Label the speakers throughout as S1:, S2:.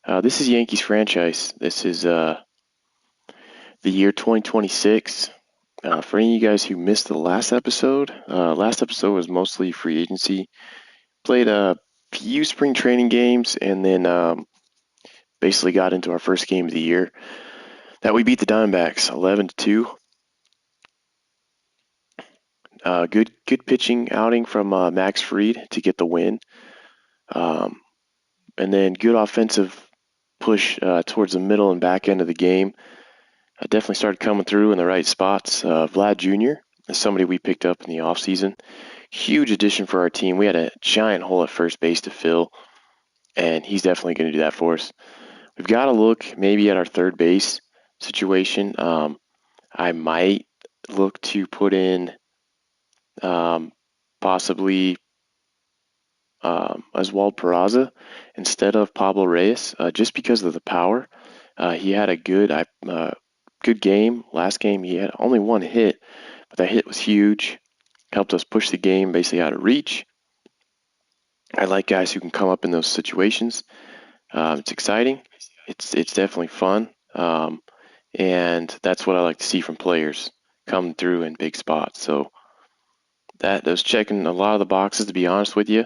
S1: This is Yankees franchise. This is the year 2026. For any of you guys who missed the last episode was mostly free agency. Played a few spring training games and then basically got into our first game of the year that we beat the Diamondbacks 11-2. Good pitching outing from Max Fried to get the win. And then good offensive push towards the middle and back end of the game. Definitely started coming through in the right spots. Vlad Jr. is somebody we picked up in the offseason. Huge addition for our team. We had a giant hole at first base to fill, and he's definitely going to do that for us. We've got to look maybe at our third base situation. I might look to put in possibly Oswald Peraza instead of Pablo Reyes, just because of the power. He had a good game. Last game he had only one hit, but that hit was huge. Helped us push the game basically out of reach. I like guys who can come up in those situations. It's exciting. It's definitely fun, and that's what I like to see from players come through in big spots. So that's checking a lot of the boxes, to be honest with you.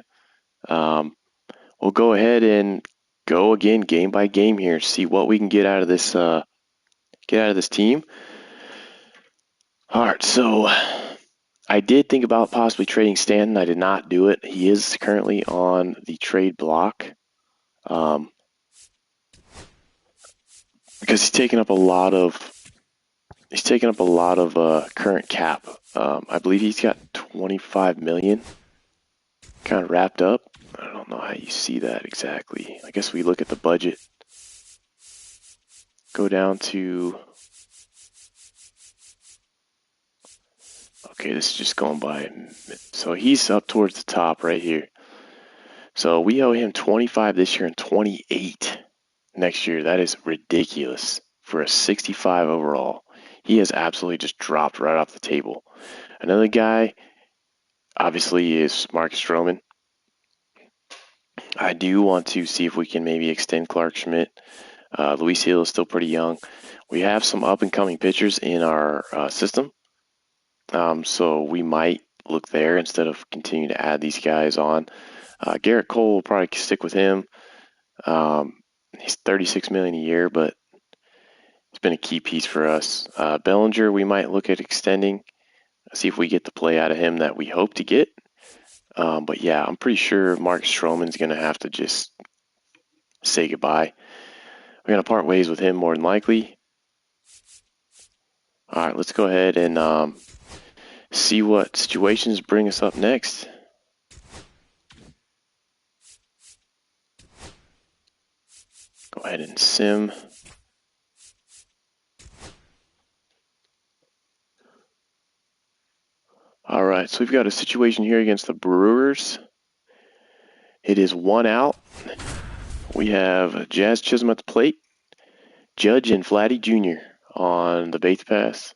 S1: We'll go ahead and go again game by game here, see what we can get out of this team. All right, so I did think about possibly trading Stanton. I did not do it. He is currently on the trade block because he's taking up a lot of current cap. I believe he's got $25 million kind of wrapped up. I don't know how you see that exactly. I guess we look at the budget. Go down to... Okay, this is just going by. So he's up towards the top right here. So we owe him 25 this year and 28 next year. That is ridiculous for a 65 overall. He has absolutely just dropped right off the table. Another guy, obviously, is Marcus Stroman. I do want to see if we can maybe extend Clark Schmidt. Luis Hill is still pretty young. We have some up-and-coming pitchers in our system. So we might look there instead of continuing to add these guys on. Garrett Cole will probably stick with him. He's $36 million a year, but it's been a key piece for us. Bellinger, we might look at extending, see if we get the play out of him that we hope to get. But yeah, I'm pretty sure Mark Stroman's going to have to just say goodbye. We're going to part ways with him more than likely. All right, let's go ahead and see what situations bring us up next. Go ahead and sim. All right, so we've got a situation here against the Brewers. It is 1 out. We have Jazz Chisholm at the plate, Judge and Vladdy Jr. on the base pass.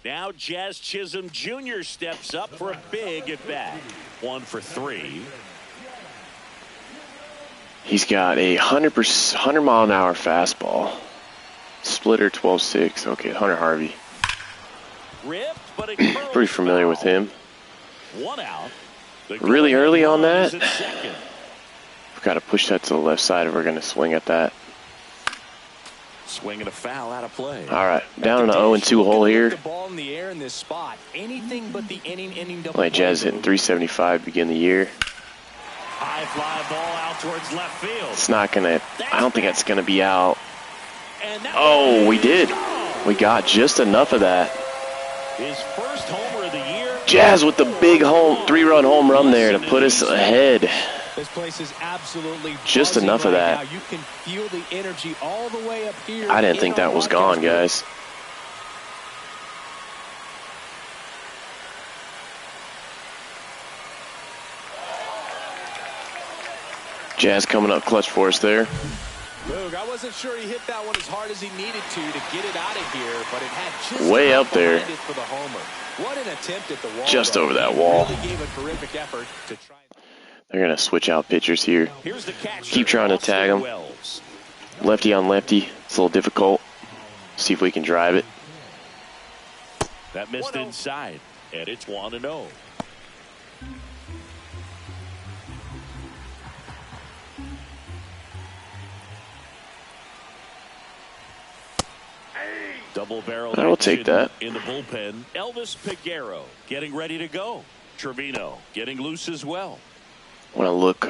S2: Now Jazz Chisholm Jr. steps up for a big at-bat. 1 for 3.
S1: He's got a 100-mile-an-hour fastball. Splitter 12-6. Okay, Hunter Harvey.
S2: Ripped, but
S1: pretty familiar with him.
S2: 1 out.
S1: Really early on that. We've got to push that to the left side if we're going to swing at that.
S2: Swinging a foul out of play.
S1: All right, down in the 0-2 hole here.
S2: The ball in the air in this spot. Anything but the inning double.
S1: Like Jazz hitting 375 to begin the year.
S2: High fly ball out towards left field.
S1: It's not gonna. I don't think that's gonna be out. Oh, we did. We got just enough of that.
S2: His first homer of the year.
S1: Jazz with the big 3-run home run there to put us ahead.
S3: This place is absolutely
S1: just enough of that.
S3: You can feel the energy all the way up here.
S1: I didn't think that was gone, guys. Jazz coming up clutch for us there.
S3: Look, I wasn't sure he hit that one as hard as he needed to get it out of here, but it had just
S1: way up there.
S3: For the homer. What an attempt at the wall.
S1: Just over that wall.
S3: Really gave a terrific effort to try.
S1: They're going to switch out pitchers here.
S2: Here's the catcher,
S1: Keep trying to tag him.
S2: Wells.
S1: Lefty on lefty. It's a little difficult. See if we can drive it.
S2: That missed inside, and it's 1-0. Double barrel.
S1: I will take that.
S2: In the bullpen, Elvis Peguero getting ready to go. Trevino getting loose as well.
S1: I want to look,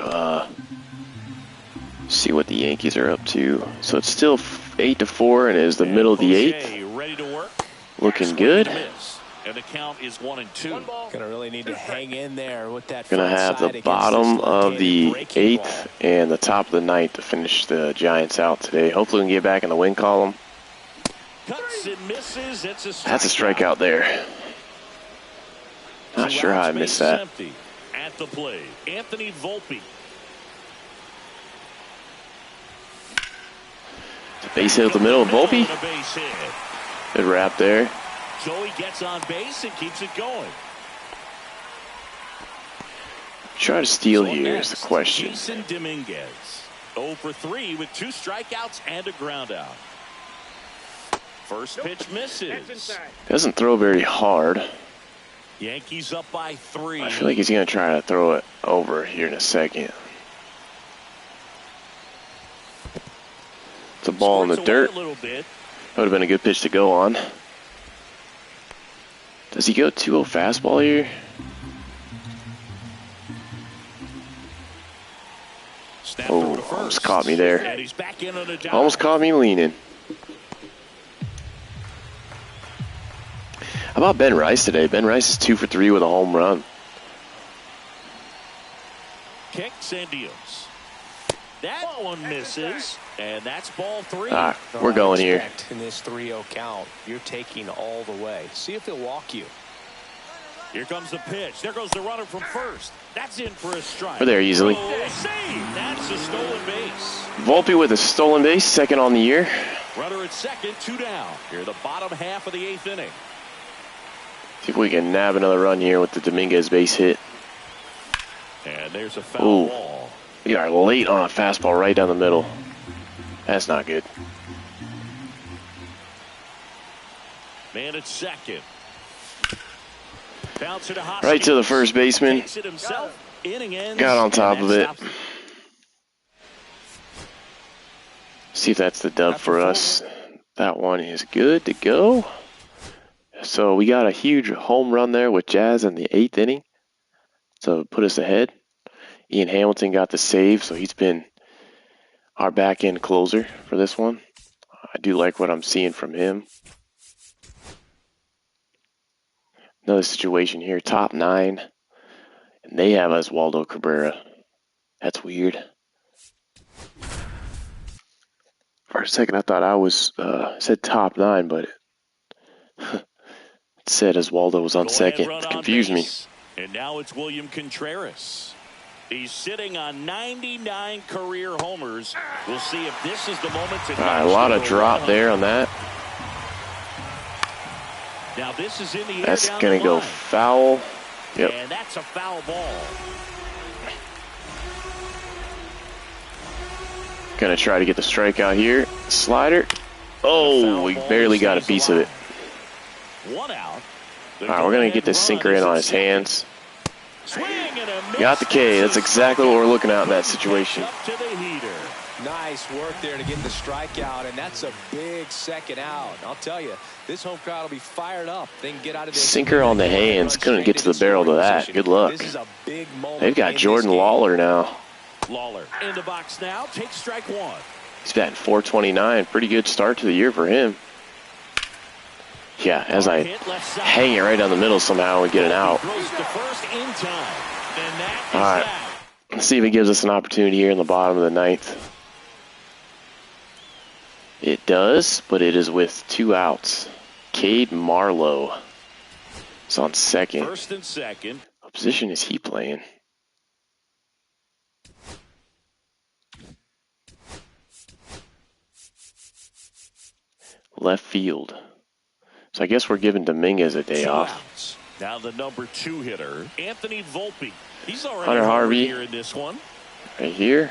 S1: see what the Yankees are up to. So it's still 8-4, and it is the middle of the eighth.
S2: Ready to work.
S1: Looking good.
S2: And the count is 1-2.
S3: Gonna really need to hang in there with that.
S1: Gonna have the bottom of the eighth and the top of the ninth to finish the Giants out today. Hopefully we can get back in the win column.
S2: Cuts and misses. It's a strikeout.
S1: That's a strikeout there. Not sure how I missed that.
S2: Empty. At the plate, Anthony Volpe.
S1: It's a base hit at the middle of Volpe. Good wrap there.
S2: So he gets on base and keeps it going.
S1: Try to steal here is the question.
S2: Jason Dominguez, 0 for 3 with 2 strikeouts and a ground out. First pitch misses.
S1: Doesn't throw very hard.
S2: Yankees up by 3.
S1: I feel like he's going to try to throw it over here in a second. It's a ball in the dirt. That would have been a good pitch to go on. Does he go 2-0 fastball here? Oh, almost caught me there. Almost caught me leaning. How about Ben Rice today? Ben Rice is 2 for 3 with a home run.
S2: Kicks and deals. That one misses, and that's ball 3.
S1: All right, we're going here.
S3: In this 3-0 count, you're taking all the way. See if he'll walk you.
S2: Here comes the pitch. There goes the runner from first. That's in for a strike.
S1: We're there easily.
S2: Save. That's a stolen base.
S1: Volpe with a stolen base, second on the year.
S2: Runner at second, 2 down. Here the bottom half of the 8th inning.
S1: See if we can nab another run here with the Dominguez base hit.
S2: And there's a foul ball.
S1: We are late on a fastball right down the middle. That's not good.
S2: Man at second.
S1: Right to the first baseman. Got on top of it. See if that's the dub for us. That one is good to go. So we got a huge home run there with Jazz in the 8th inning. So put us ahead. Ian Hamilton got the save, so he's been our back end closer for this one. I do like what I'm seeing from him. Another situation here, top 9, and they have Oswaldo Cabrera. That's weird. For a second, I thought I was said top 9, but it said Oswaldo was on second. It confused me.
S2: And now it's William Contreras. He's sitting on 99 career homers. We'll see if this is the moment to.
S1: All right, a lot of drop there on that.
S2: Now this is in the air.
S1: That's going to go foul. Yep.
S2: And that's a foul ball.
S1: Going to try to get the strikeout here. Slider. Oh, we barely got a piece of it.
S2: 1 out.
S1: All right, we're going to get this sinker in on his hands. Got the K. That's exactly what we're looking at in that situation.
S3: Nice work there to get the strikeout, and that's a big second out. I'll tell you, this home crowd will be fired up. They can get out of this.
S1: Sinker on the hands. Couldn't get to the barrel to that. Good luck. They've got Jordan Lawler now.
S2: Lawler in the box now. Take strike 1.
S1: He's batting .429. Pretty good start to the year for him. Yeah, as I hang it right down the middle somehow and get it out. All right. Let's see if it gives us an opportunity here in the bottom of the 9th. It does, but it is with 2 outs. Cade Marlowe is on second.
S2: First and second.
S1: What position is he playing? Left field. So I guess we're giving Dominguez a day off.
S2: Now the number 2 hitter, Anthony Volpe. He's already
S1: Hunter Harvey
S2: here in this one.
S1: right here.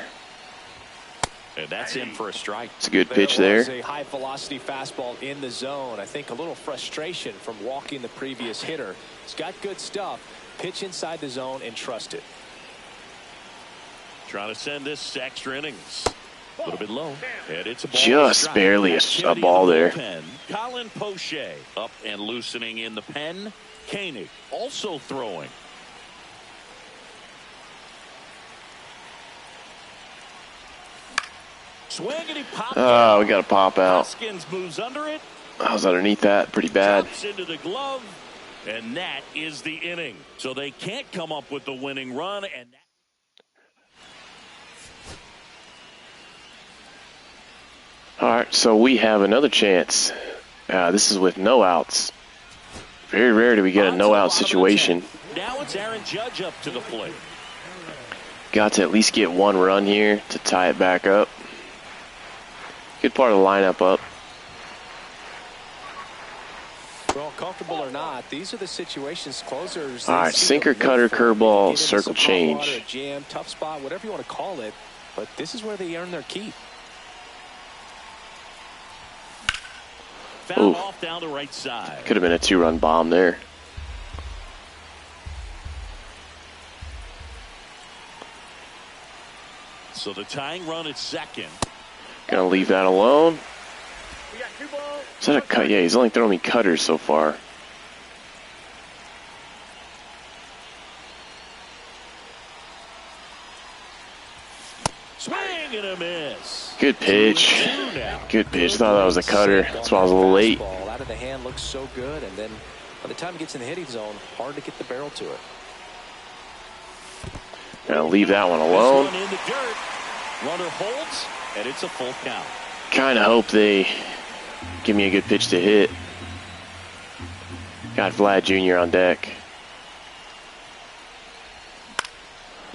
S3: And that's in for a strike.
S1: It's a good pitch there.
S3: A high velocity fastball in the zone. I think a little frustration from walking the previous hitter. He's got good stuff. Pitch inside the zone and trust it.
S2: Trying to send this to extra innings. A little bit low. And it's a ball.
S1: Just barely a ball there.
S2: Colin Poche up and loosening in the pen. Koenig also throwing. Swing and he popped
S1: Oh, we got a pop out.
S2: Hoskins moves under it.
S1: I was underneath that. Pretty bad.
S2: Drops into the glove. And that is the inning. So they can't come up with the winning run. And
S1: All right, so we have another chance. This is with no outs. Very rare do we get a no-out situation.
S2: now it's Aaron Judge up to the plate.
S1: Got to at least get one run here to tie it back up. Good part of the lineup up.
S3: Well, comfortable or not, these are the situations closers.
S1: All right, sinker, cutter, curveball, circle change.
S3: Jam, tough spot, whatever you want to call it. But this is where they earn their keep.
S2: Foul off down the right side.
S1: Could have been a 2-run bomb there.
S2: So the tying run at second.
S1: Gonna leave that alone. Is that a cut? Yeah, he's only thrown me cutters so far.
S2: Swing and a miss.
S1: Good pitch. Good pitch. I thought that was a cutter. That's why I was a little late.
S3: Ball out of the hand looks so good, and then by the time it gets in the hitting zone, hard to get the barrel to it.
S1: Gonna leave that one alone.
S2: This one in the dirt. Runner holds, and it's a full count.
S1: Kind of hope they give me a good pitch to hit. Got Vlad Jr. on deck.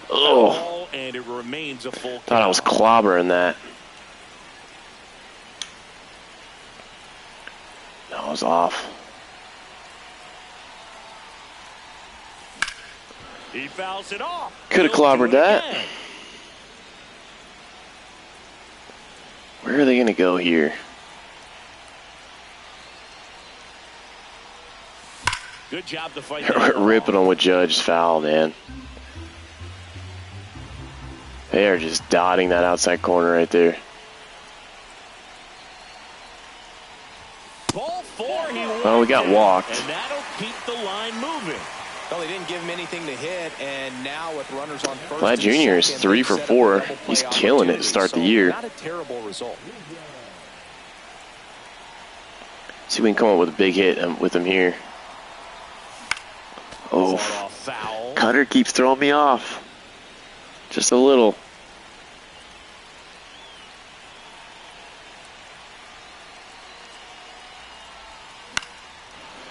S1: Oh,
S2: and it remains a full count.
S1: thought I was clobbering that. No, I was off.
S2: He fouls it off.
S1: Could have clobbered that. Where are they going to go here?
S2: Good job to fight.
S1: Ripping them with Judge's foul, man. They are just dotting that outside corner right there.
S2: Ball 4.
S1: Oh, we got walked.
S2: And that'll keep the line moving.
S3: Well, they didn't give him anything to hit, and now with runners on first.
S1: Vlad Jr. is 3 for 4. He's killing it to start the year.
S3: Not a terrible result.
S1: See if we can come up with a big hit with him here. Oh, Cutter keeps throwing me off. Just a little.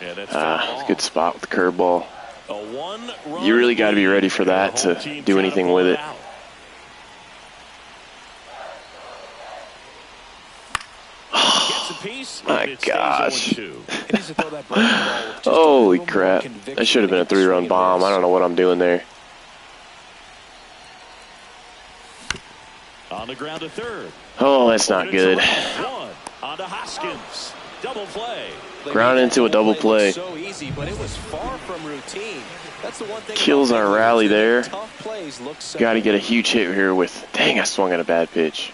S2: Yeah, that's
S1: good spot with the curveball.
S2: A
S1: You really got to be ready for that to do anything with it. My gosh. Holy crap. That should have been a 3-run bomb. I don't know what I'm doing there.
S2: On the ground to third.
S1: Oh, that's not good.
S2: On to Hoskins. Double play.
S1: Ground into a double play.
S3: So easy, but it was far from routine. That's the one thing.
S1: Kills our rally there.
S3: So
S1: got to get a huge hit here with. Dang, I swung at a bad pitch.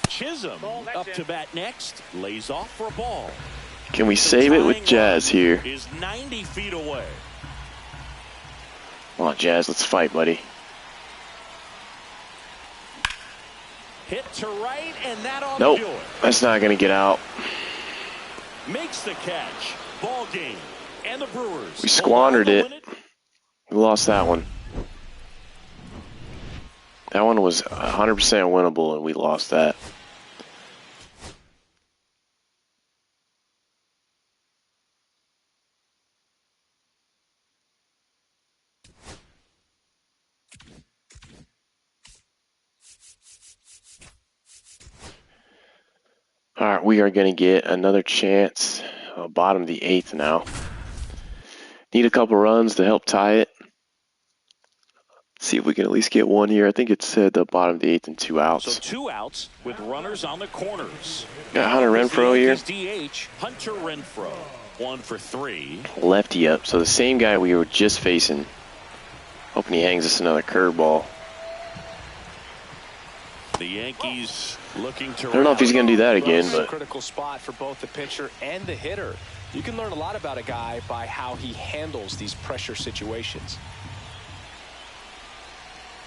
S2: Chisholm up to bat next. Lays off for a ball.
S1: Can we save it with Jazz here?
S2: Is 90 feet away.
S1: Come on, Jazz, let's fight, buddy.
S2: Hit to right, and that ought
S1: Nope,
S2: to do it.
S1: That's not going to get out.
S2: Makes the catch. Ball game. And the Brewers.
S1: We squandered it. We lost that one. That one was 100% winnable, and we lost that. All right, we are going to get another chance. Bottom of the 8th now. Need a couple runs to help tie it. See if we can at least get one here. I think it said the bottom of the 8th and 2 outs.
S2: So 2 outs with runners on the corners.
S1: Got Hunter Renfroe here.
S2: DH, Hunter Renfroe, 1 for 3.
S1: Lefty up. So the same guy we were just facing. Hoping he hangs us another curveball.
S2: The Yankees looking to.
S1: I don't know if he's going to do that again,
S3: It's a
S1: but
S3: critical spot for both the pitcher and the hitter. You can learn a lot about a guy by how he handles these pressure situations.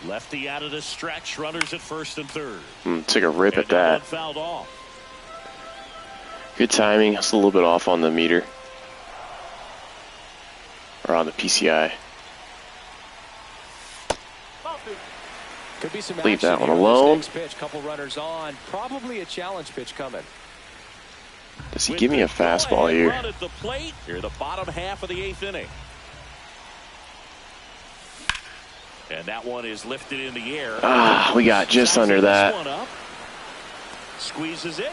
S2: Lefty out of the stretch, runners at first and third.
S1: took a rip at that.
S2: Fouled off.
S1: Good timing. It's a little bit off on the meter. Or on the PCI.
S3: Could be some
S1: Leave that
S3: action
S1: one
S3: here on this
S1: alone.
S3: next pitch. Couple runners on. Probably a challenge pitch coming.
S1: Does he give me a fastball here?
S2: Run at the plate. Here, the bottom half of the 8th inning. And that one is lifted in the air.
S1: We got just under that.
S2: One up. Squeezes it,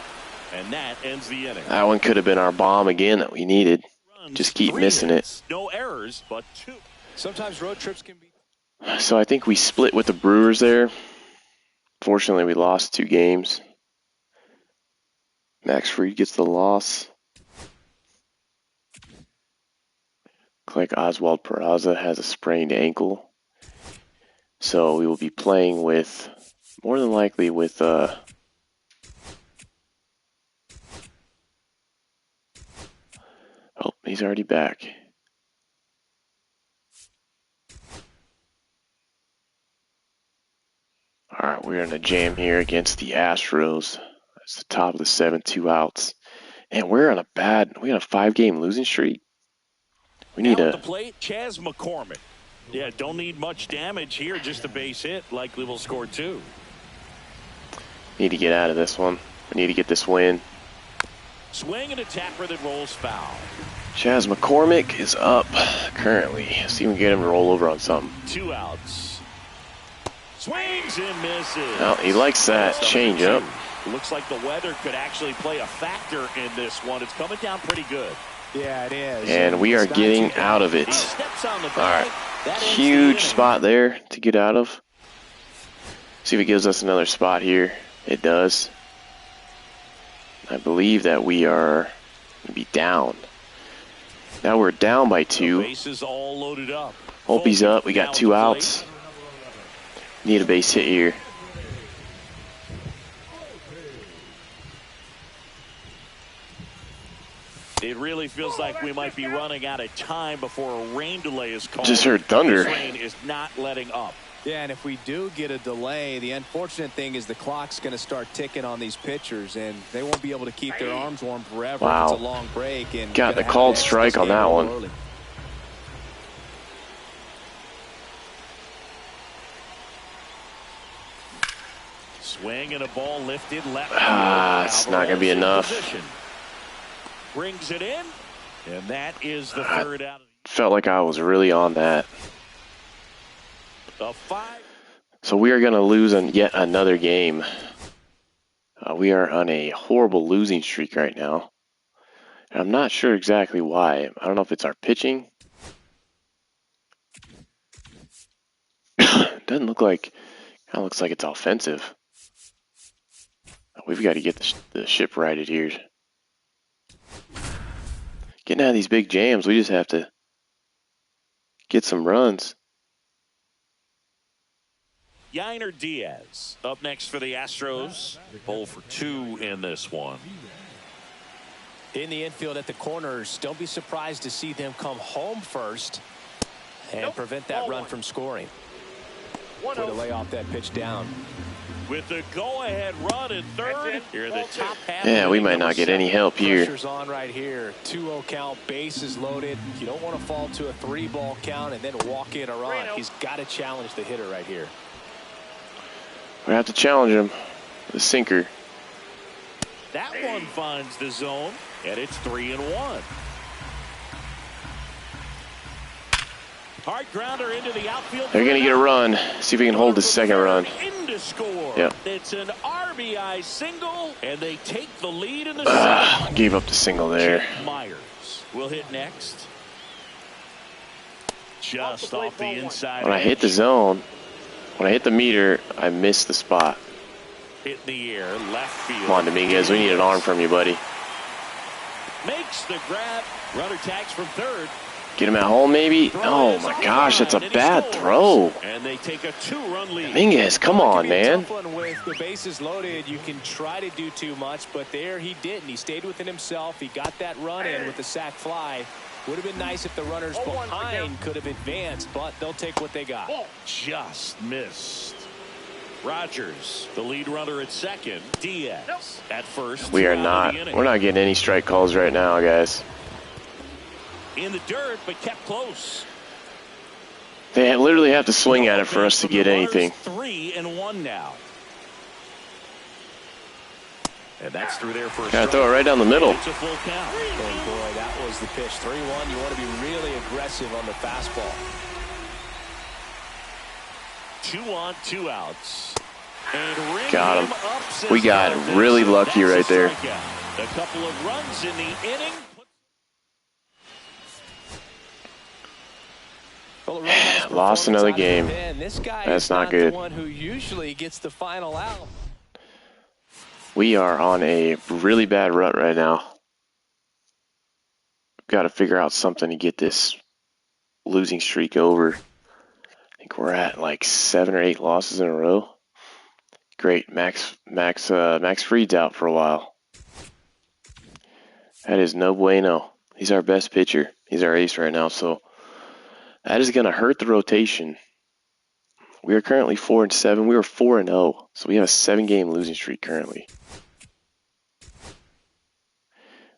S2: and that ends the inning.
S1: That one could have been our bomb again that we needed. Just keep
S2: 3
S1: missing
S2: hits,
S1: it.
S2: No errors, but 2.
S3: Sometimes road trips can be.
S1: So I think we split with the Brewers there. Fortunately, we lost 2 games. Max Fried gets the loss. Looks like Oswald Peraza has a sprained ankle. So we will be playing with, more than likely with, oh, he's already back. All right, we're in a jam here against the Astros. That's the top of the 7th, 2 outs. And we're on a 5-game losing streak. We need
S2: Now at
S1: a
S2: the plate, Chas McCormick. Yeah, don't need much damage here, just a base hit. Likely will score 2.
S1: need to get out of this one. We need to get this win.
S2: Swing and a tapper that rolls foul.
S1: Chas McCormick is up currently. See if we can get him to roll over on something.
S2: 2 outs. Swings and misses.
S1: Well, he likes that changeup.
S2: Looks like the weather could actually play a factor in this one. It's coming down pretty good.
S3: Yeah, it is.
S1: And we are getting out of it.
S2: He steps on the
S1: All
S2: bag.
S1: right.
S2: That ends the
S1: Huge
S2: inning.
S1: spot there to get out of. See if it gives us another spot here. It does. I believe that we are going to be down. Now we're down by 2.
S2: Bases all loaded up.
S1: Holpe's up. We got
S2: Now
S1: 2
S2: at the
S1: outs. Need a base hit here.
S2: It really feels like we might be running out of time before a rain delay is called.
S1: Just heard thunder.
S2: This rain is not letting up.
S3: Yeah, and if we do get a delay, the unfortunate thing is the clock's going to start ticking on these pitchers, and they won't be able to keep their arms warm forever.
S1: Wow.
S3: It's a long break. And
S1: Got the called strike on that one.
S3: Early.
S2: Swing and a ball lifted left.
S1: It's not going to be enough.
S2: Position. Brings it in, and that is the third out.
S1: Felt like I was really on that.
S2: The 5.
S1: So we are going to lose on yet another game. We are on a horrible losing streak right now. And I'm not sure exactly why. I don't know if it's our pitching. Doesn't look like, kind of looks like it's offensive. We've got to get the ship righted here. Getting out of these big jams, we just have to get some runs.
S2: Yainer Diaz up next for the Astros. 0 for 2 in this one.
S3: In the infield at the corners, don't be surprised to see them come home first and prevent that run from scoring. Way to lay off that pitch down.
S2: With the go-ahead run at third, here the top half.
S1: Yeah, we might not get any help here.
S3: Pressure's on right here. 2-0 count, bases loaded. You don't want to fall to a 3-ball count and then walk in a run. He's got to challenge the hitter right here.
S1: We have to challenge him. The sinker.
S2: That one finds the zone, and it's 3-1. Hard grounder into the outfield.
S1: They're going to get a run. See if we can hold the second run.
S2: In to score.
S1: Yep.
S2: It's an RBI single, and they take the lead in the second.
S1: Gave up the single there.
S2: Myers will hit next. Just off the inside
S1: When I hit the zone, when I hit the meter, I missed the spot.
S2: Hit the air, left field.
S1: Come on, Dominguez. We need an arm from you, buddy.
S2: Makes the grab. Runner tags from third.
S1: Get him at home, maybe? Oh, my gosh. That's a bad throw.
S2: And they take a 2-run lead.
S1: Dominguez, come on, man.
S3: With the bases loaded, you can try to do too much, but there he didn't. He stayed within himself. He got that run in with the sac fly. Would have been nice if the runners behind could have advanced, but they'll take what they got.
S2: Just missed. Rogers, the lead runner at second. Diaz at first.
S1: We're not getting any strike calls right now, guys.
S2: In the dirt, but kept close.
S1: They literally have to swing at it for us to get anything.
S2: 3-1 now. And that's through there for a
S1: Gotta throw it right down the middle.
S2: It's a full count.
S3: Oh boy, that was the pitch. 3-1. You want to be really aggressive on the fastball.
S2: 2 on, 2 outs. And
S1: got him. We got really lucky right there.
S2: A couple of runs in the inning.
S1: Lost another game. That's not good.
S3: The one who usually gets the final out.
S1: We are on a really bad rut right now. Got to figure out something to get this losing streak over. I think we're at like 7 or 8 losses in a row. Great, Max Fried's out for a while. That is no bueno. He's our best pitcher. He's our ace right now, so that is going to hurt the rotation. We are currently 4-7. We were 4-0, so we have a 7-game losing streak currently.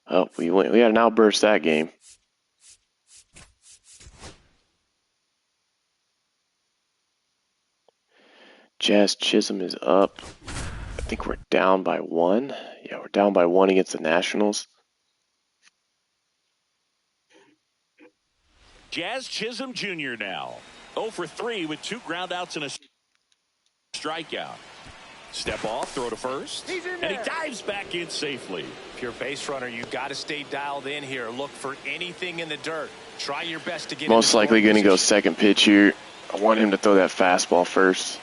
S1: Oh, we had an outburst that game. Jazz Chisholm is up. I think we're down by 1. Yeah, we're down by 1 against the Nationals.
S2: Jazz Chisholm Jr. now. 0 for 3 with 2 groundouts and a strikeout. Step off, throw to first, and he dives back in safely.
S3: If you're a base runner, you've got to stay dialed in here. Look for anything in the dirt. Try your best to get
S1: most likely going to go second pitch here. I want him to throw that fastball first.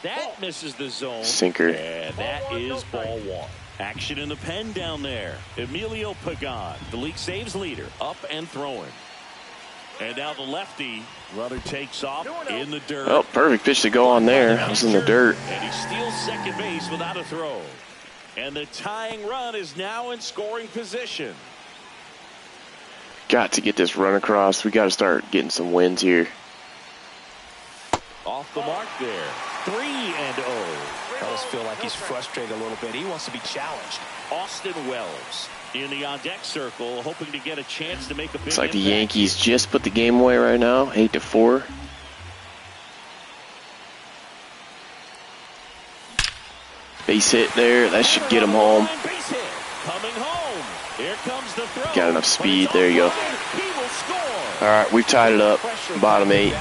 S2: That misses the zone.
S1: Sinker.
S2: And that is ball 1. Action in the pen down there. Emilio Pagan, the league saves leader, up and throwing. And now the lefty runner takes off in the dirt.
S1: Oh, perfect pitch to go on there. I was in the dirt.
S2: And he steals second base without a throw. And the tying run is now in scoring position.
S1: Got to get this run across. We got to start getting some wins here.
S2: Off the mark there. 3-0.
S3: I almost feel like he's frustrated a little bit. He wants to be challenged.
S2: Austin Wells in the on-deck circle, hoping to get a chance to make a big
S1: It's like the
S2: impact.
S1: Yankees just put the game away right now, 8-4. Base hit there. That should get him home.
S2: Base hit. Coming home. Here comes the throw.
S1: Got enough speed. There you go.
S2: He will score.
S1: All right, we've tied it up. Bottom 8.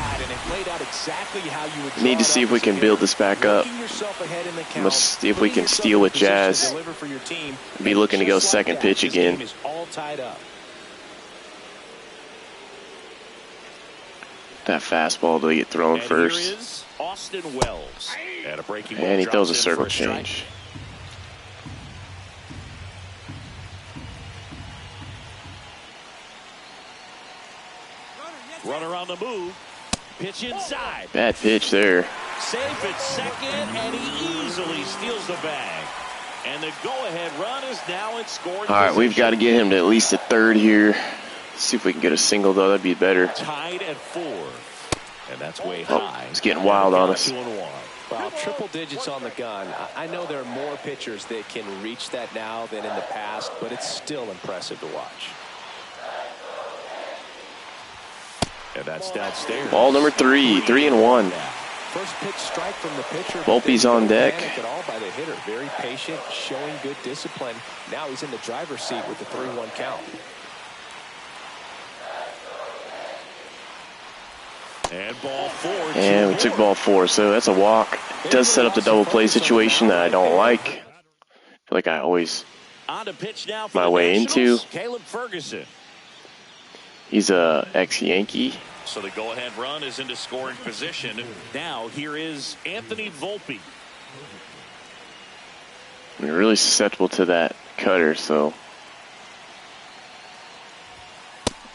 S1: Need to see if we can build this back up. Let's see if we can steal with Jazz. Be looking to go second pitch again. That fastball to get thrown
S2: And
S1: first.
S2: here is Austin Wells. And a breaking ball
S1: And he throws a
S2: drops in
S1: circle
S2: for strike.
S1: change.
S2: Runner on the move. Pitch inside.
S1: Bad pitch there.
S2: Safe at second, and he easily steals the bag. And the go-ahead run is now in scoring
S1: All right, we've got to get him to at least a third here. See if we can get a single, though. That'd be better.
S2: Tied at 4. And that's way
S1: Oh,
S2: high.
S1: it's getting wild on us.
S2: 2-1.
S3: Well, triple digits on the gun. I know there are more pitchers that can reach that now than in the past, but it's still impressive to watch.
S2: And that's downstairs.
S1: Ball number 3, 3-1.
S3: First pitch strike from the pitcher.
S1: Volpe's on deck.
S3: At all by the hitter. Very patient, showing good discipline. Now he's in the driver's seat with the 3-1 count.
S2: And ball 4.
S1: And we took ball 4, so that's a walk. It does set up the double play situation that I don't like. I feel like I always
S2: On to pitch now for
S1: my
S2: the
S1: way
S2: Nationals,
S1: into.
S2: Caleb Ferguson.
S1: He's a ex-Yankee.
S2: So the go-ahead run is into scoring position. Now here is Anthony Volpe.
S1: We're really susceptible to that cutter, so.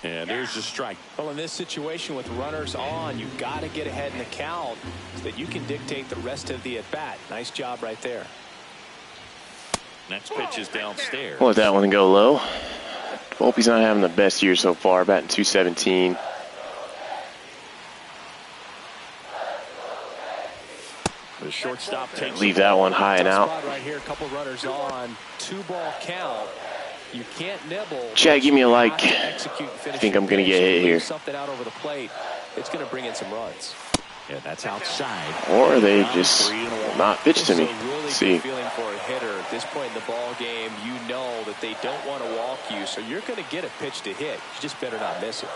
S2: And there's the strike.
S3: Well, in this situation with runners on, you've got to get ahead in the count so that you can dictate the rest of the at-bat. Nice job right there.
S2: Next pitch is downstairs.
S1: We'll let that one go low. Volpe's not having the best year so far, batting .217.
S2: The shortstop takes.
S1: Leave that one high and out.
S3: Right here, a couple runners on, 2-ball count. You can't nibble.
S1: Chad, give me a like.
S3: I
S1: think I'm going to get hit here.
S3: Something out over the plate. It's going to bring in some runs.
S2: Yeah, that's outside.
S1: Or they just not pitch to me.
S3: Really
S1: See.
S3: Feeling for a hitter at this point in the ball game, you know that they don't want to walk you, so you're going to get a pitch to hit. You just better not miss it.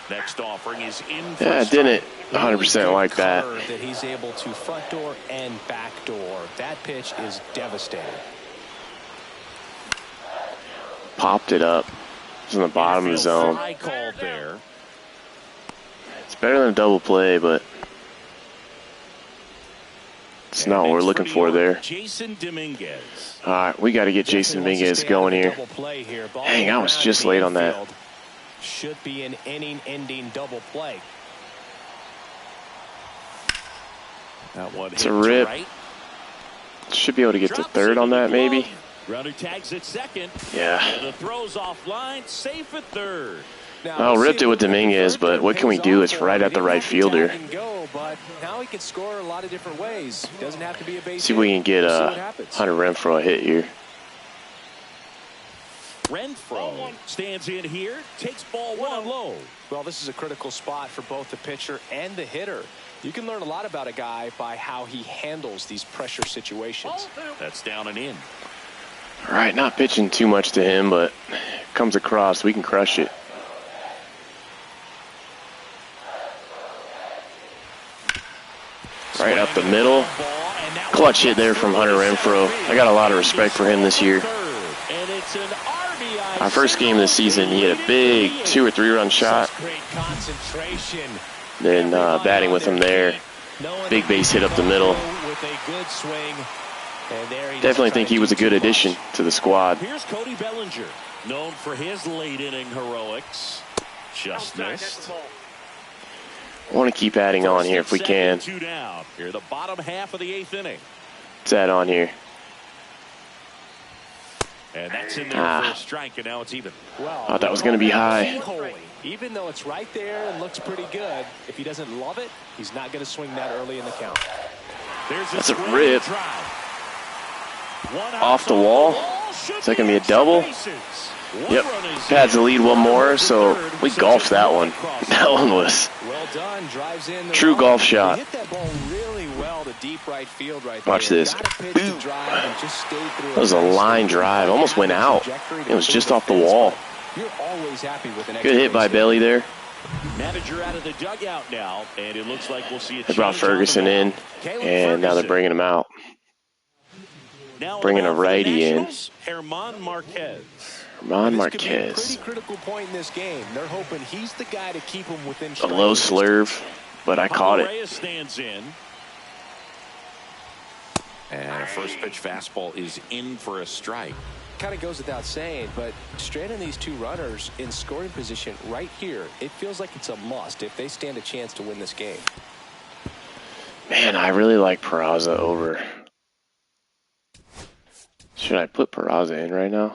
S2: Next offering is in. For
S1: Yeah, I didn't 100% like that.
S3: That he's able to front door and back door. That pitch is devastating.
S1: Popped it up. It's in the bottom of the zone.
S2: Called there.
S1: It's better than a double play, but it's not what we're looking for there.
S2: Jason Dominguez.
S1: All right, we got to get Jason Dominguez going here. Dang, I was just late on that.
S3: Should be an inning-ending double play.
S2: That one
S1: it's a rip.
S2: Right.
S1: Should be able to get to third on that, maybe.
S2: Runner tags at second.
S1: Yeah.
S2: And the throw's offline, safe at third.
S1: Well, ripped it with Dominguez, but what can we do? It's right at the right fielder.
S3: But now he can score a lot of different ways. Doesn't have to be a base.
S1: See if we can get Hunter Renfroe a hit here.
S2: Renfroe stands in here, takes ball one low.
S3: Well, this is a critical spot for both the pitcher and the hitter. You can learn a lot about a guy by how he handles these pressure situations.
S2: That's down and in.
S1: All right, not pitching too much to him, but comes across, we can crush it. Right up the middle. Clutch hit there from Hunter Renfroe. I got a lot of respect for him this year. Our first game this season, he had a big 2 or 3 run shot. Then batting with him there. Big base hit up the middle. Definitely think he was a good addition to the squad.
S2: Here's Cody Bellinger, known for his late inning heroics. Just missed.
S1: I want to keep adding on here if we can.
S2: 2 down. Here, the bottom half of the 8th inning.
S1: Let's add on here.
S2: And that's in there for a strike, and now it's even.
S3: Well,
S1: thought that was going to be high.
S3: Even though it's right there and looks pretty good, if he doesn't love it, he's not going to swing that early in the count.
S1: That's a rip. Off the wall. Is that going to be a double? Yep. Pads the lead one more, so we golfed that one. That one was true golf shot. Watch this. Boom. That was a line drive. Almost went out. It was just off the wall. Good hit by Belly there.
S2: Manager out of the dugout now, and it looks like we'll see
S1: they brought Ferguson in, and now they're bringing him out. Bringing a righty in.
S2: Herman Marquez.
S1: Herman Marquez.
S3: Critical point in this game. They're hoping he's the guy to keep him within
S1: a low slurve, but I caught it.
S2: Stands in. And a first pitch fastball is in for a strike.
S3: Kind of goes without saying, but straight on these 2 runners in scoring position right here, it feels like it's a must if they stand a chance to win this game.
S1: Man, I really like Peraza over. Should I put Peraza in right now?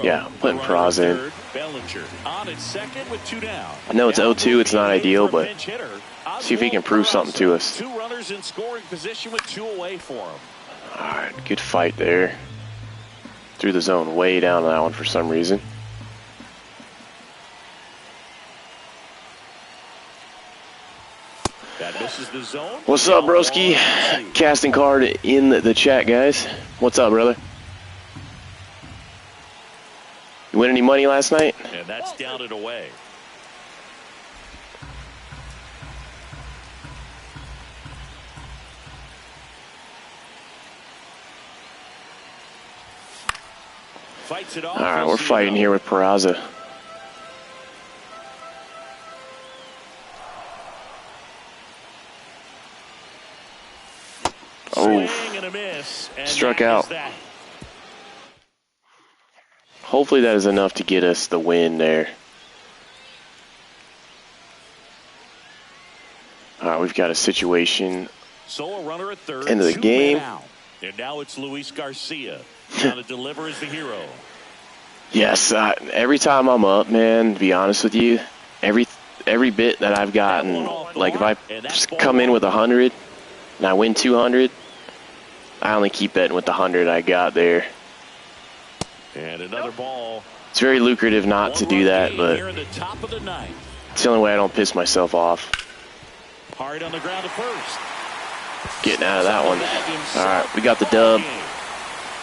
S1: Yeah, I'm putting Peraza in.
S2: Bellinger on at second with 2 down.
S1: I know it's 0-2, it's not ideal, but see if he can prove something to us.
S2: 2 runners in scoring position with 2 away for him.
S1: All right, good fight there. Threw the zone way down on that one for some reason.
S2: That misses the zone.
S1: What's up, broski? Casting card in the chat, guys. What's up, brother? You win any money last night?
S2: And that's down and away. fights it off.
S1: All right, we're fighting here with Peraza. Oh, struck out. Hopefully that is enough to get us the win there. All right, we've got a situation.
S2: So a runner at third.
S1: End of the game.
S2: And now it's Luis Garcia. Now to deliver is the hero.
S1: Yes, every time I'm up, man, to be honest with you, every bit that I've gotten, like if I come in with 100 and I win 200, I only keep betting with the 100 I got there.
S2: And another ball.
S1: It's very lucrative not to do that, but it's the only way I don't piss myself off.
S2: Hard on the ground to first.
S1: Getting out of that one. All right, we got the dub.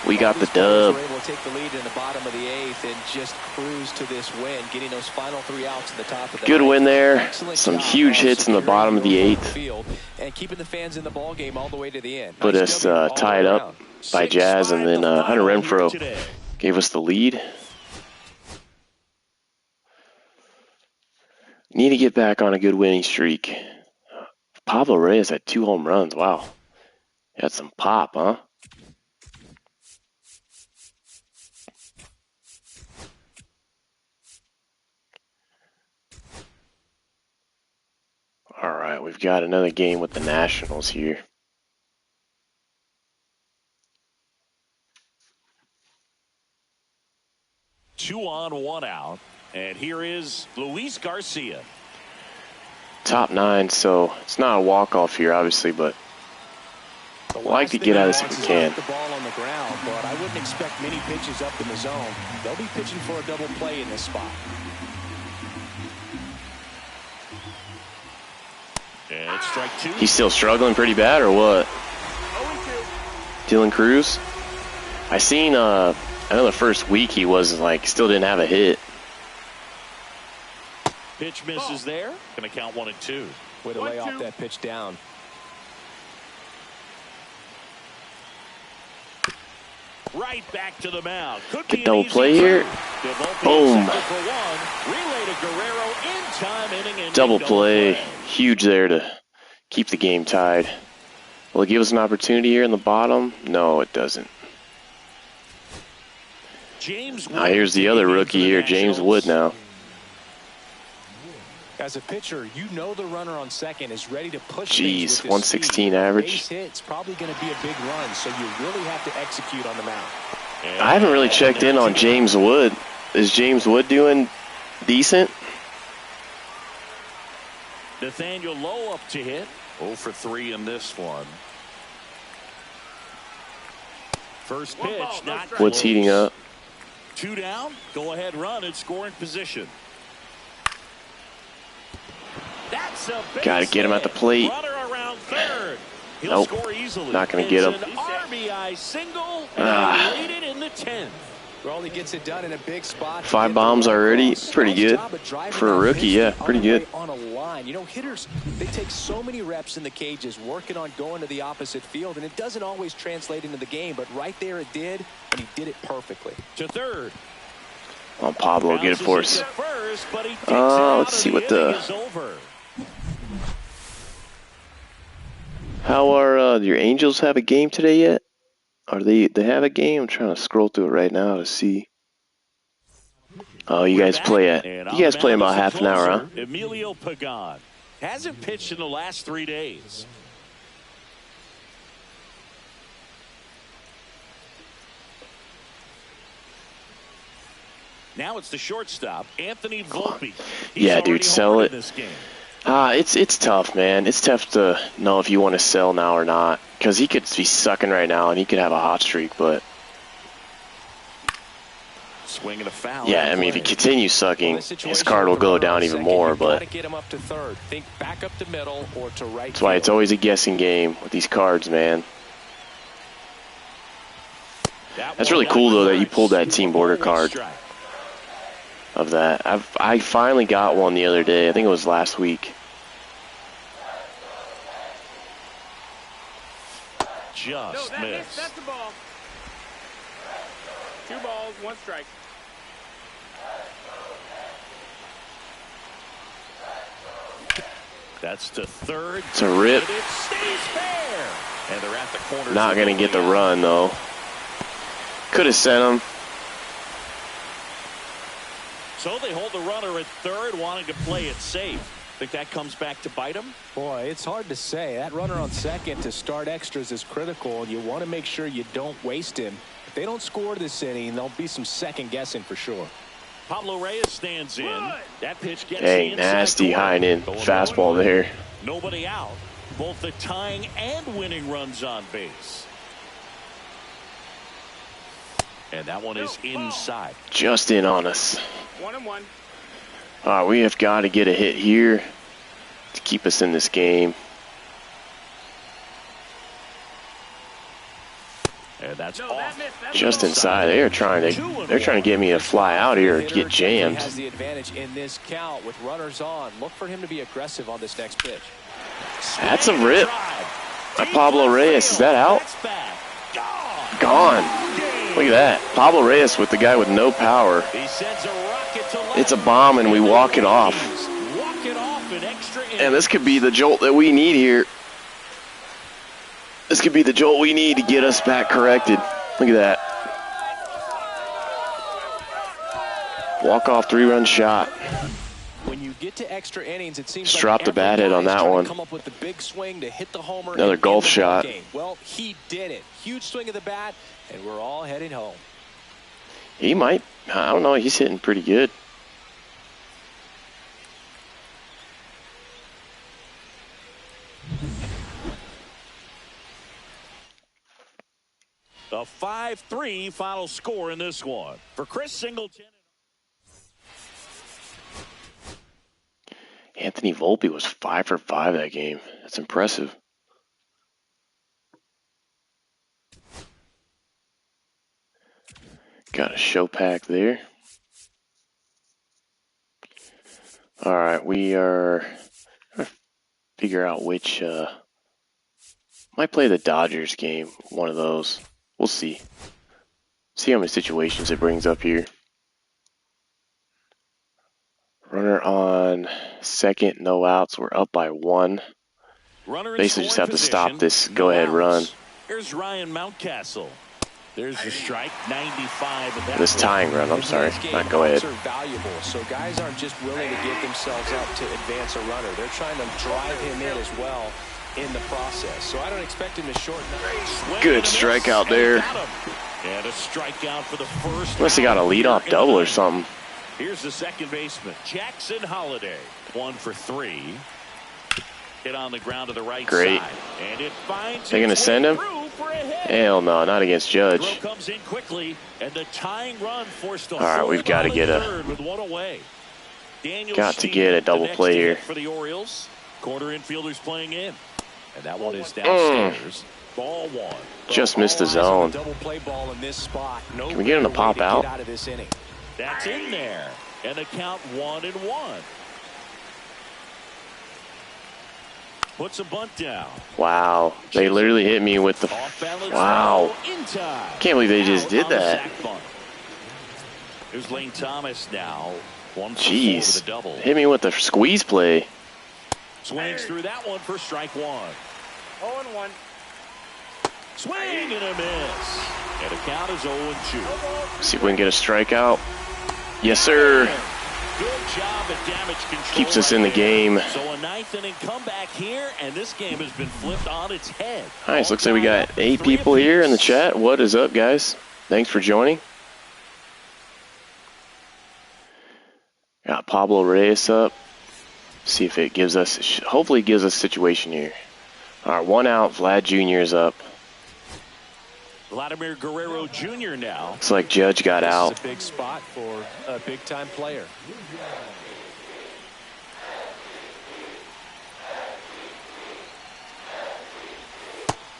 S1: We got the dub.
S3: Were able to take the lead in the bottom of the eighth and just cruise to this win, getting those final 3 outs in the top of the
S1: Good
S3: ninth.
S1: win there.
S3: Excellent
S1: Some
S3: job
S1: huge hits in the bottom of the eighth.
S3: And keeping the fans in the ball game all the way to the end.
S1: Put us tied up by Jazz, and then Hunter Renfroe gave us the lead. Need to get back on a good winning streak. Pablo Reyes had 2 home runs. Wow. Had some pop, huh? All right, we've got another game with the Nationals here.
S2: Two on, 1 out. And here is Luis Garcia.
S1: Top 9, so it's not a walk-off here, obviously, but I'd like to get out of this if we can.
S3: The ball on the ground, but I wouldn't expect many pitches up in the zone. They'll be pitching for a double play in this spot.
S2: And strike 2.
S1: He's still struggling pretty bad, or what? Dylan Cruz? I seen, I know the first week he was like, still didn't have a hit.
S2: Pitch misses there. Going to count 1 and 2.
S3: Way to lay off that pitch down.
S2: Right back to the mound. Could
S1: Get
S2: be
S1: double play here. Boom. Double play. Huge there to keep the game tied. Will it give us an opportunity here in the bottom? No, it doesn't. Now here's the other rookie here, James Wood now.
S3: As a pitcher, you know the runner on second is ready to push.
S1: Jeez, 116 average.
S3: Base hit's probably going to be a big run, so you really have to execute on the mound.
S1: I haven't really checked in on James Wood. Is James Wood doing decent?
S2: Nathaniel Lowe up to hit. 0 for 3 in this one. First pitch, not close.
S1: Wood's heating up.
S2: 2 down. Go ahead run and scoring position. That's a base
S1: Gotta get him at the plate.
S2: Runner around third. He'll
S1: Nope,
S2: score easily.
S1: not gonna get him.
S2: It's an RBI single, and they lead it in the 10th.
S3: Well, he gets it done in a big spot.
S1: 5 bombs already. Pretty good for a rookie. Yeah, pretty good.
S3: On a line, you know, hitters, they take so many reps in the cages, working on going to the opposite field, and it doesn't always translate into the game. But right there, it did, and he did it perfectly.
S2: To third.
S1: Oh, Pablo, get it for us. Let's see what the. How are your Angels have a game today yet? Are they have a game? I'm trying to scroll through it right now to see. Oh, you guys play about half an hour, huh?
S2: Emilio Pagan hasn't pitched in the last 3 days. Now it's the shortstop, Anthony Volpe.
S1: Yeah, dude, sell it. It's tough, man. It's tough to know if you want to sell now or not, because he could be sucking right now and he could have a hot streak. But
S2: swing and a foul.
S1: Yeah, I mean, if he continues sucking, his card will go down even more. But
S3: get him up to third. Think back up to middle or to right.
S1: That's why it's always a guessing game with these cards, man. That's really cool though that you pulled that team border card of that. I finally got one the other day. I think it was last week.
S2: Just missed.
S4: balls, 1 strike.
S2: That's to third.
S1: It's a rip.
S2: And it stays fair. And they're at the corner.
S1: Not going to get the run, though. Could have sent him.
S2: So they hold the runner at third, wanting to play it safe. Think that comes back to bite him?
S3: Boy, it's hard to say. That runner on second to start extras is critical, and you want to make sure you don't waste him. If they don't score this inning, there'll be some second guessing for sure.
S2: Pablo Reyes stands in. That pitch gets
S1: Dang,
S2: the
S1: nasty high and in fastball there.
S2: Nobody out. Both the tying and winning runs on base. And that one is inside.
S1: Just in on us.
S4: 1-1.
S1: All right, we have got to get a hit here to keep us in this game.
S2: And that's off.
S1: Just inside. They're trying to get me to fly out here or get jammed.
S3: Has the advantage in this count with runners on. Look for him to be aggressive on this next pitch.
S1: That's a rip. By Pablo Reyes. Is that out? Gone. Look at that. Pablo Reyes with the guy with no power. It's a bomb and we walk it off. And this could be the jolt that we need here. This could be the jolt we need to get us back corrected. Look at that. Walk-off 3-run shot.
S3: When you get to extra innings, it seems
S1: Just
S3: like
S1: dropped the bat head on that one.
S3: Come up with the big swing to hit the homer.
S1: Another golf shot.
S3: Game. Well, he did it. Huge swing of the bat, and we're all heading home.
S1: He might. I don't know. He's hitting pretty good.
S2: A 5-3 final score in this one. For Chris Singleton.
S1: Anthony Volpe was 5 for 5 that game. That's impressive. Got a show pack there. All right, we are trying to figure out which. Might play the Dodgers game, one of those. We'll see. See how many situations it brings up here. Runner on second, no outs. We're up by 1. Basically just have to stop this go-ahead run.
S2: Here's Ryan Mountcastle. There's the strike, 95.
S1: This tying run, I'm sorry, not go ahead.
S3: Are valuable, so guys aren't just willing to give themselves up to advance a runner. They're trying to drive him in as well in the process. So I don't expect him to shorten.
S1: Good strikeout there.
S2: And a strikeout for the first.
S1: Unless he got a leadoff double or something.
S2: Here's the second baseman, Jackson Holliday. 1 for 3. Hit on the ground to the right
S1: Great.
S2: side. And it finds
S1: They're going to send him? Hell no, not against Judge.
S2: Throw comes in quickly, and the tying run forced a
S1: all right, we've got to get
S2: with 1 away.
S1: Got to get a double play here.
S2: For the Orioles, corner infielders playing in. And that one is downstairs. Ball 1.
S1: Just missed the zone.
S3: Double play ball in this spot. No
S1: Can we get him to pop out?
S3: Out of this inning.
S2: That's in there. And the count 1-1. Puts a bunt down.
S1: Wow, they literally hit me with the. Wow. Can't believe they just did that.
S2: Here's Lane Thomas now. 1 for 4
S1: Jeez.
S2: with a double.
S1: Hit me with the squeeze play.
S2: Swings through that one for strike 1.
S4: 0-1.
S2: Swing and a miss. And the count is 0-2.
S1: See if we can get a strikeout. Yes, sir.
S2: Good job at damage control.
S1: Keeps us in the game.
S2: So a 9th inning comeback here, and this game has been flipped on its head.
S1: Nice. Looks like we got 8 people here in the chat. What is up, guys? Thanks for joining. Got Pablo Reyes up. See if it gives us, hopefully it gives us a situation here. All right, 1 out. Vlad Jr. is up.
S2: Vladimir Guerrero Jr. now.
S1: Looks like Judge got out.
S3: This is a big spot for a big-time player.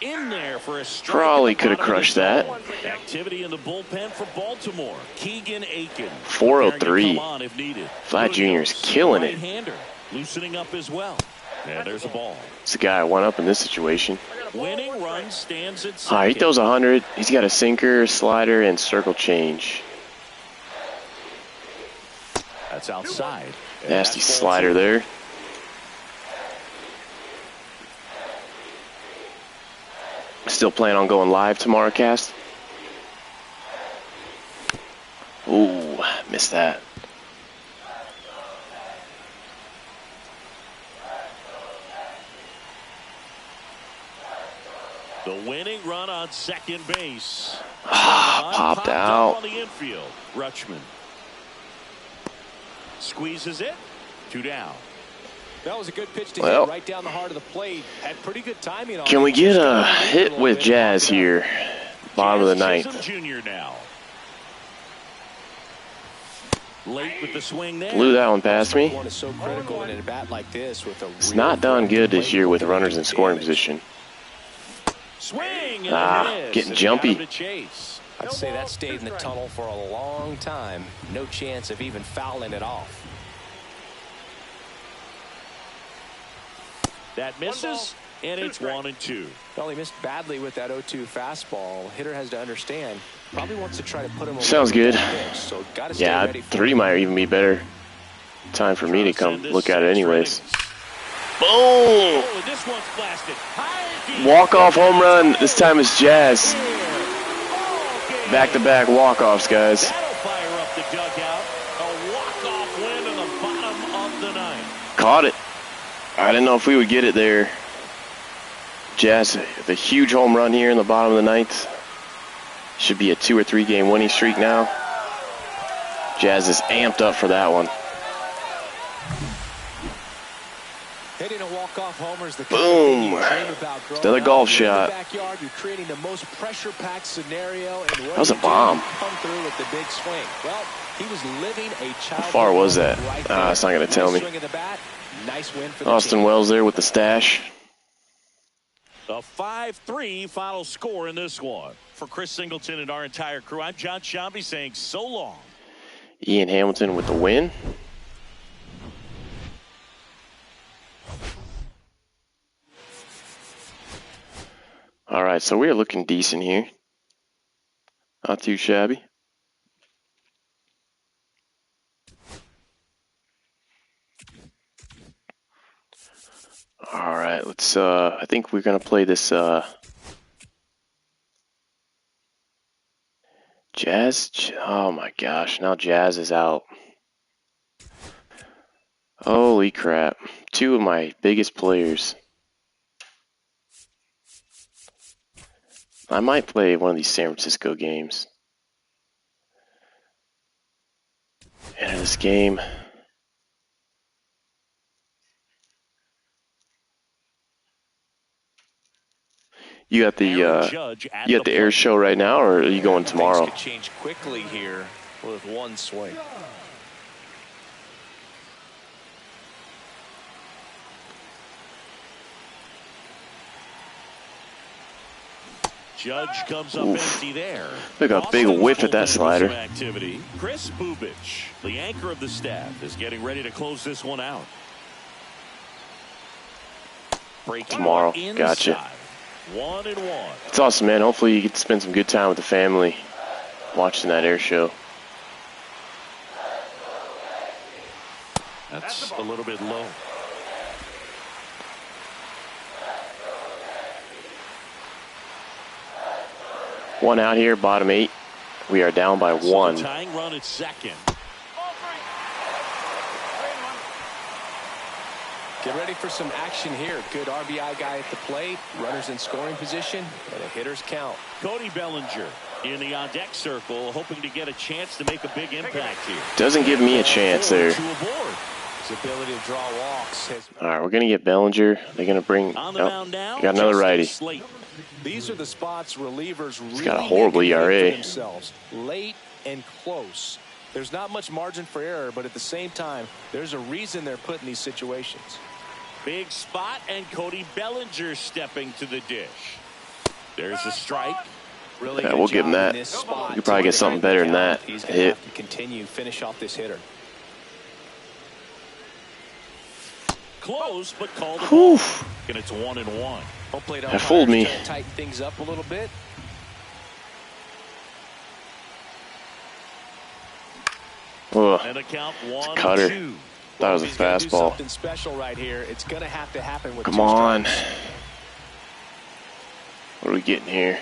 S2: In there for a strike.
S1: Crawley could have crushed that.
S2: Activity in the bullpen for Baltimore. Keegan Aiken.
S1: 403.
S2: Come on if needed.
S1: Vlad Jr. is killing it.
S2: Right-hander, loosening up as well. And there's a ball.
S1: It's the guy I went up in this situation.
S2: Winning run stands at
S1: All right, he
S2: second.
S1: throws 100. He's got a sinker, slider, and circle change.
S2: That's outside. And
S1: Nasty
S2: that's ball
S1: slider
S2: 2.
S1: there. Still plan on going live tomorrow, cast. Ooh, missed that.
S2: The winning run on second base.
S1: Popped out.
S2: On the infield. Rutschman squeezes it. 2 down.
S3: That was a good pitch to
S1: Well,
S3: hit right down the heart of the plate. Had pretty good timing on
S1: can
S3: it.
S1: we get
S3: Just
S1: a
S3: got to
S1: hit
S3: little
S1: with
S3: bit
S1: Jazz
S3: and pop it
S1: here? Bottom of the ninth.
S2: Chisholm Jr. now. Late with the swing there.
S1: Blew that one past me.
S3: One is so critical in a bat like this with a
S1: It's
S3: real
S1: not done good this
S3: plate
S1: year with
S3: that
S1: runners
S3: can
S1: in scoring
S3: damage.
S1: position.
S2: Swing and a miss,
S1: Getting
S2: and he got
S1: jumpy.
S2: him to chase.
S3: I'd say that stayed in the tunnel for a long time. No chance of even fouling it off.
S2: That misses, and it's 1 and 2.
S3: Well, he missed badly with that 0-2 fastball. Hitter has to understand. Probably wants to try to put him away
S1: Sounds
S3: with
S1: good.
S3: that pitch, so gotta stay
S1: Yeah,
S3: ready for
S1: 3
S3: it.
S1: might even be better. Time for me to come
S2: Send this
S1: look at it
S2: 6
S1: anyways.
S2: innings.
S1: Boom!
S2: Oh, and this one's blasted. High deep.
S1: Walk-off home run. This time it's Jazz.
S2: Here. Ball game.
S1: Back-to-back walk-offs, guys.
S2: That'll fire up the dugout. A walk-off win in the bottom of the ninth.
S1: Caught it. I didn't know if we would get it there. Jazz, the huge home run here in the bottom of the ninth. Should be a 2 or 3 game winning streak now. Jazz is amped up for that one.
S3: Hitting a walk-off homer is the
S1: Boom.
S3: kind of thing you dream about growing
S1: Another
S3: up.
S1: golf
S3: You're in the
S1: shot.
S3: backyard, you're creating the most pressure-packed scenario. And what
S1: That was a
S3: do you do?
S1: bomb.
S3: Come through with the big swing. Well, he was living a childhood.
S1: How far was that?
S3: moment right there.
S1: It's not going to tell
S3: Nice
S1: me.
S3: swing of the bat. Nice win for the
S1: Austin
S3: team.
S1: Wells there with the stash.
S2: A 5-3 final score in this one. For Chris Singleton and our entire crew, I'm John Shambi saying so long.
S1: Ian Hamilton with the win. All right, so we are looking decent here. Not too shabby. All right, let's I think we're going to play this Jazz. Oh my gosh, now Jazz is out. Holy crap. 2 of my biggest players. I might play one of these San Francisco games. Enter this game. You got the air show right now, or are you going tomorrow?
S3: Things could change quickly here with one swing.
S2: Judge comes up empty there.
S1: Took a big whiff at that slider.
S2: Activity. Chris Bubich, the anchor of the staff, is getting ready to close this one out. Breaking
S1: Tomorrow.
S2: inside.
S1: Gotcha.
S2: 1-1.
S1: It's awesome, man. Hopefully you get to spend some good time with the family watching that air show.
S2: That's a little bit low.
S1: One out here, bottom 8. We are down by 1.
S2: So tying run at second.
S3: Get ready for some action here. Good RBI guy at the plate. Runners in scoring position. And a hitter's count.
S2: Cody Bellinger in the on-deck circle, hoping to get a chance to make a big impact here.
S1: Doesn't give me a chance there.
S2: To aboard.
S3: His ability to draw walks.
S1: All right, we're going to get Bellinger. They're going to bring...
S2: On the mound now,
S1: got another
S2: Justin
S1: righty.
S2: Slate.
S3: These are the spots relievers really
S1: got a horrible
S3: make a name
S1: ERA.
S3: for themselves. Late and close. There's not much margin for error, but at the same time, there's a reason they're put in these situations.
S2: Big spot, and Cody Bellinger stepping to the dish. There's a strike.
S3: Really
S1: Yeah,
S3: good
S1: we'll give him
S3: job
S1: that.
S3: in this spot.
S1: We could probably get something better than that.
S3: He's going to
S1: Hit.
S3: have to continue finish off this hitter.
S2: close, but called a
S1: Whew.
S2: ball. And it's 1-1.
S3: Hopefully
S1: That fooled me.
S3: trying to tighten things up a little bit.
S1: Ugh.
S2: And a count
S1: It's a cutter.
S2: 1-2.
S1: Thought it was a
S3: He's gonna do
S1: fastball.
S3: something special right here. It's going to have to happen with
S1: Come
S3: 2
S1: on.
S3: strikes.
S1: What are we getting here?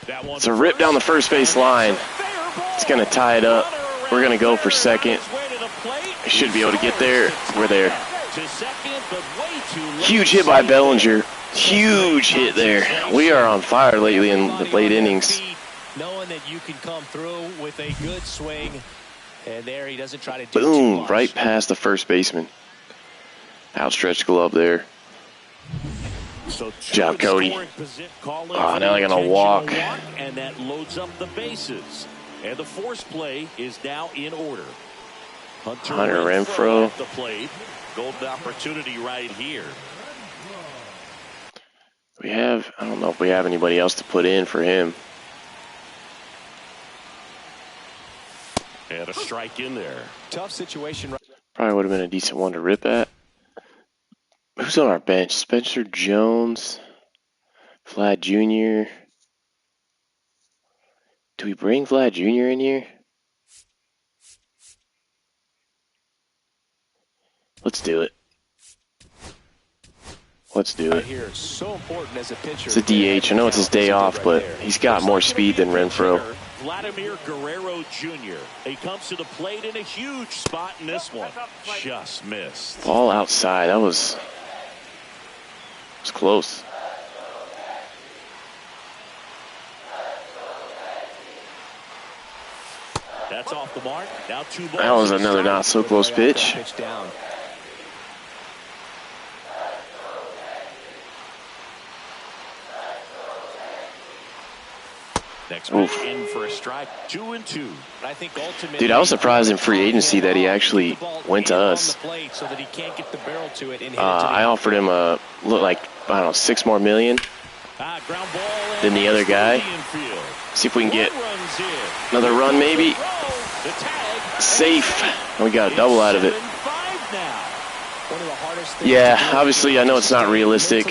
S2: That one
S1: It's a rip down the first base line. It's going to tie it up. We're going to go for second. I should be able to get there. We're there. Huge hit by Bellinger. Huge hit there. We are on fire lately in the late innings.
S3: Knowing that you can come through with a good swing, and there he doesn't try to do too
S1: Boom,
S3: much.
S1: right past the first baseman. Outstretched glove there.
S2: So
S1: Job, Cody.
S2: Oh,
S1: now they're gonna walk.
S2: And that loads up the bases. And the force play is now in order.
S1: Hunter Renfroe.
S2: At the plate. Golden opportunity right here.
S1: We have, I don't know if we have anybody else to put in for him.
S2: And a strike in there.
S3: Tough situation.
S1: Probably would have been a decent one to rip at. Who's on our bench? Spencer Jones, Vlad Jr. Do we bring Vlad Jr. in here? Let's do it. Let's do it.
S3: Here, so important as a pitcher.
S1: It's a DH. I know it's his day off, but he's got more speed than Renfroe.
S2: Vladimir Guerrero Jr. He comes to the plate in a huge spot in this one. Just missed.
S1: Ball outside. That was close.
S2: That's off the mark. Now 2 balls.
S1: That was another not so close pitch.
S3: Down.
S2: Next pitch in for a strike. 2-2.
S3: I think ultimately,
S1: Dude, I was surprised in free agency that he actually went to us.
S3: So that he can't get the barrel to it and
S1: I offered him I don't know, $6 more million
S2: Ground ball
S1: than the other guy. See if we can get another run, maybe. Safe. And we got a double out of it. Yeah, obviously I know it's not realistic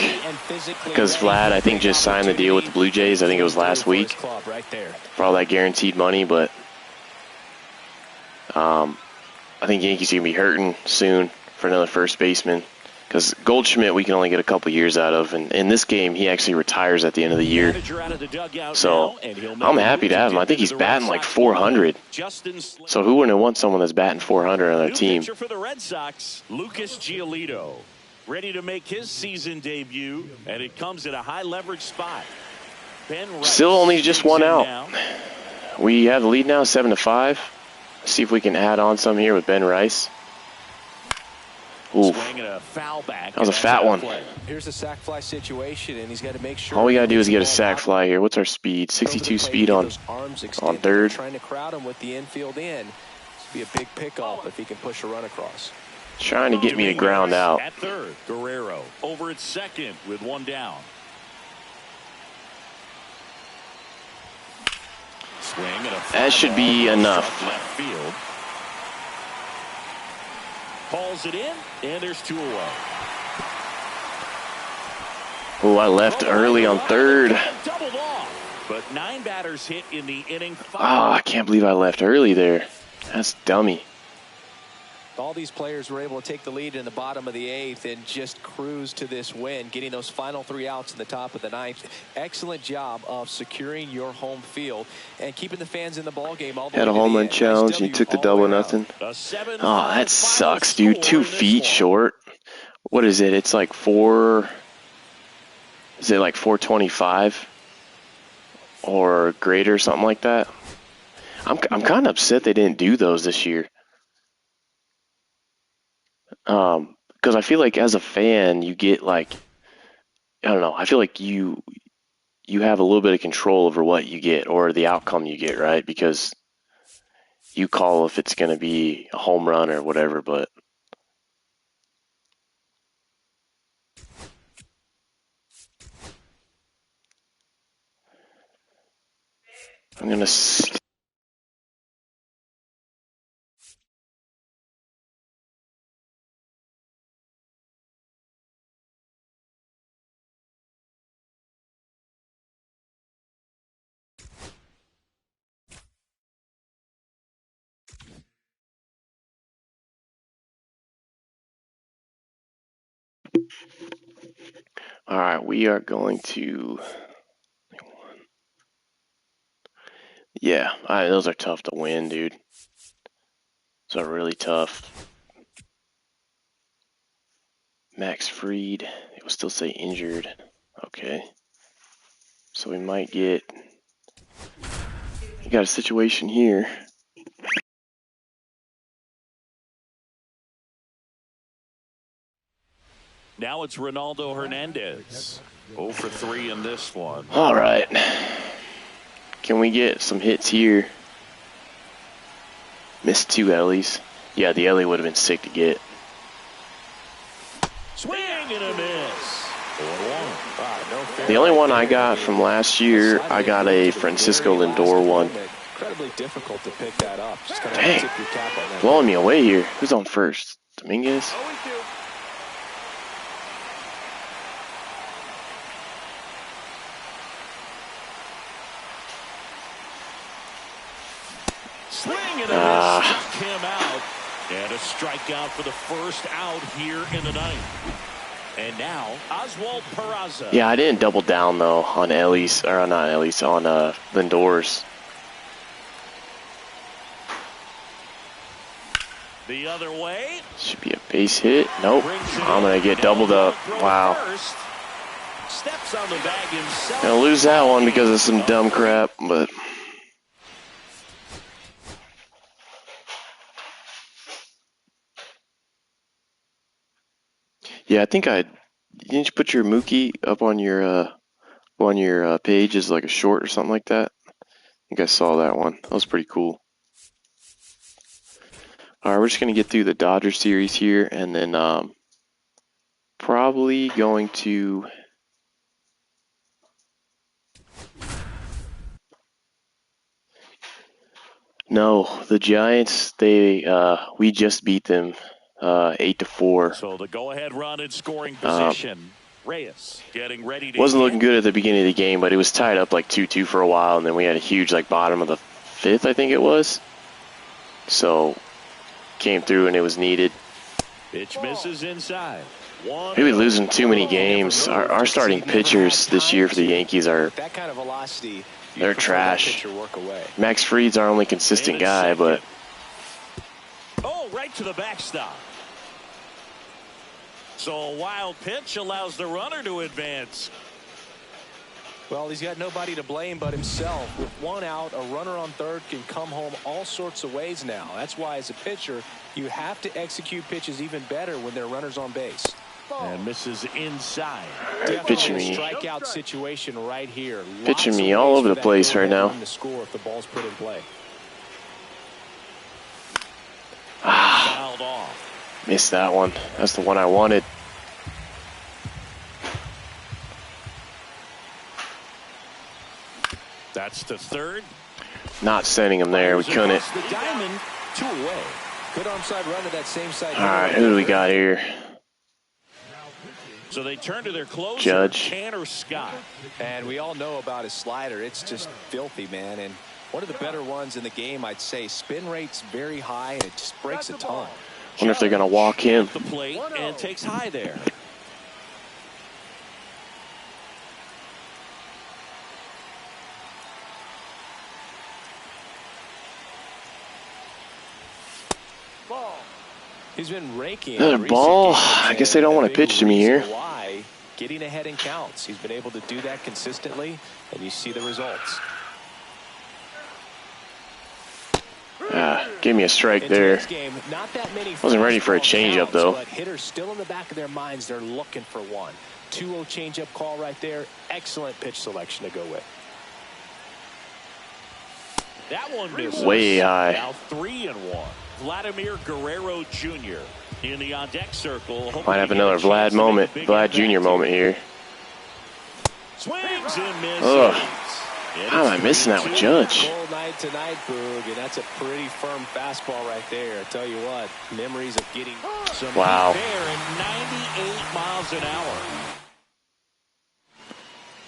S1: because Vlad, I think, just signed the deal with the Blue Jays. I think it was last week for all that guaranteed money, but I think Yankees are going to be hurting soon for another first baseman because Goldschmidt we can only get a couple years out of, and in this game he actually retires at the end of the year. So I'm happy to have him. I think he's batting like 400. So who wouldn't want someone that's batting 400 on their team?
S2: For the Red Sox, Lucas Giolito, ready to make his season debut, and it comes at a high leverage spot. Ben Rice
S1: Still only just one out.
S2: now.
S1: We have the lead now, 7-5. See if we can add on some here with Ben Rice. Oof.
S2: Swing and a foul back.
S1: That was a fat one.
S3: Here's a sac fly situation, and he's got to make sure.
S1: All we gotta do is get a sac fly here. What's our speed? 62 speed on third.
S3: Trying to crowd him with the infield in. This would be a big pickoff if he can push a run across.
S1: Trying to get me to ground out.
S2: At third, Guerrero over at second with 1 down. Swing and a
S1: That should be enough.
S2: left field. Hauls it in, and there's 2 away.
S1: Oh, I left early on third.
S2: Doubled off, but 9 batters hit in the inning.
S1: Oh, I can't believe I left early there. That's dummy.
S3: All these players were able to take the lead in the bottom of the 8th and just cruise to this win, getting those final 3 outs in the top of the 9th. Excellent job of securing your home field and keeping the fans in the ball game all the way
S1: Had a
S3: to the
S1: home run
S3: end.
S1: challenge and he took the double nothing. Oh, that sucks, dude. 2 feet short. What is it? It's like 4. Is it like 425 or greater, something like that? I'm kind of upset they didn't do those this year. Because I feel like as a fan, you get like, I don't know. I feel like you have a little bit of control over what you get or the outcome you get, right? Because you call if it's going to be a home run or whatever, but I'm going to All right, we are going to. Yeah, those are tough to win, dude. Those are really tough. Max Fried, it will still say injured. Okay. So we might get. You got a situation here.
S2: Now it's Ronaldo Hernandez. 0 for 3 in this one.
S1: All right. Can we get some hits here? Missed 2 Ellies. Yeah, the Ellie would have been sick to get.
S2: Swing and a miss. 4-1.
S1: The only one I got from last year, I got a Francisco Lindor one.
S3: Incredibly difficult to pick that up. Just kind of
S1: Dang.
S3: tip your cap on that.
S1: Blowing me away here. Who's on first? Dominguez?
S4: 0-2.
S2: Swing and a miss. Took him out. And a strikeout for the first out here in the ninth. And now, Oswald Peraza.
S1: Yeah, I didn't double down, though, on Ellie's, or not Ellie's, on Lindor's.
S2: The other way.
S1: Should be a base hit. Nope. I'm going to get doubled up. Wow.
S2: Steps on the bag himself.
S1: Gonna lose that one because of some dumb crap, but. Yeah, I think didn't you put your Mookie up on your page as like a short or something like that? I think I saw that one. That was pretty cool. All right, we're just gonna get through the Dodger series here, and then probably going to. No, the Giants. We just beat them 8-4.
S2: So the go-ahead run in scoring position. Reyes getting ready to.
S1: Wasn't looking good at the beginning of the game, but it was tied up like 2-2 for a while, and then we had a huge bottom of the 5th, I think it was. So came through and it was needed.
S2: Pitch misses inside.
S1: Maybe losing too many games. Our starting pitchers this year for the Yankees are.
S3: That kind of velocity.
S1: They're trash. Max Fried's our only consistent guy, but.
S2: Oh, right to the backstop. So a wild pitch allows the runner to advance.
S3: Well, he's got nobody to blame but himself. With one out, a runner on third can come home all sorts of ways now. That's why, as a pitcher, you have to execute pitches even better when there are runners on base.
S2: And misses inside.
S1: Pitching me.
S3: Strikeout situation right here.
S1: Pitching me all over the place right now.
S3: To score if the ball's put in play.
S2: Fouled off.
S1: Missed that one. That's the one I wanted.
S2: That's to third.
S1: Not sending him there. We couldn't.
S2: The diamond, 2 away.
S3: Good onside run to that same side.
S1: All right, who do we got here?
S2: So they turn to their closer,
S1: Judge.
S2: Tanner Scott.
S3: And we all know about his slider. It's just filthy, man. And one of the better ones in the game, I'd say. Spin rate's very high, and it just breaks a ton.
S1: Wonder if they're gonna walk him.
S2: The plate and takes high there.
S3: He's been raking.
S1: Another ball. I guess they don't want to pitch to me here.
S3: Why? Getting ahead in counts. He's been able to do that consistently, and you see the results.
S1: Give me a strike there.
S3: Game, not that many.
S1: Wasn't ready for a changeup though.
S3: But hitters still in the back of their minds. They're looking for one. 2-0 changeup call right there. Excellent pitch selection to go with.
S2: That one misses.
S1: Way high.
S2: Now 3-1. Vladimir Guerrero Jr. in the on-deck circle.
S1: Might have another Vlad moment, Vlad Jr. moment here.
S2: Swings and misses.
S1: Ugh. How am I missing that with Judge?
S3: Cold night tonight, Boog, and that's a pretty firm fastball right there. I tell you what, memories of getting some
S1: wow.
S2: there at 98 miles an hour.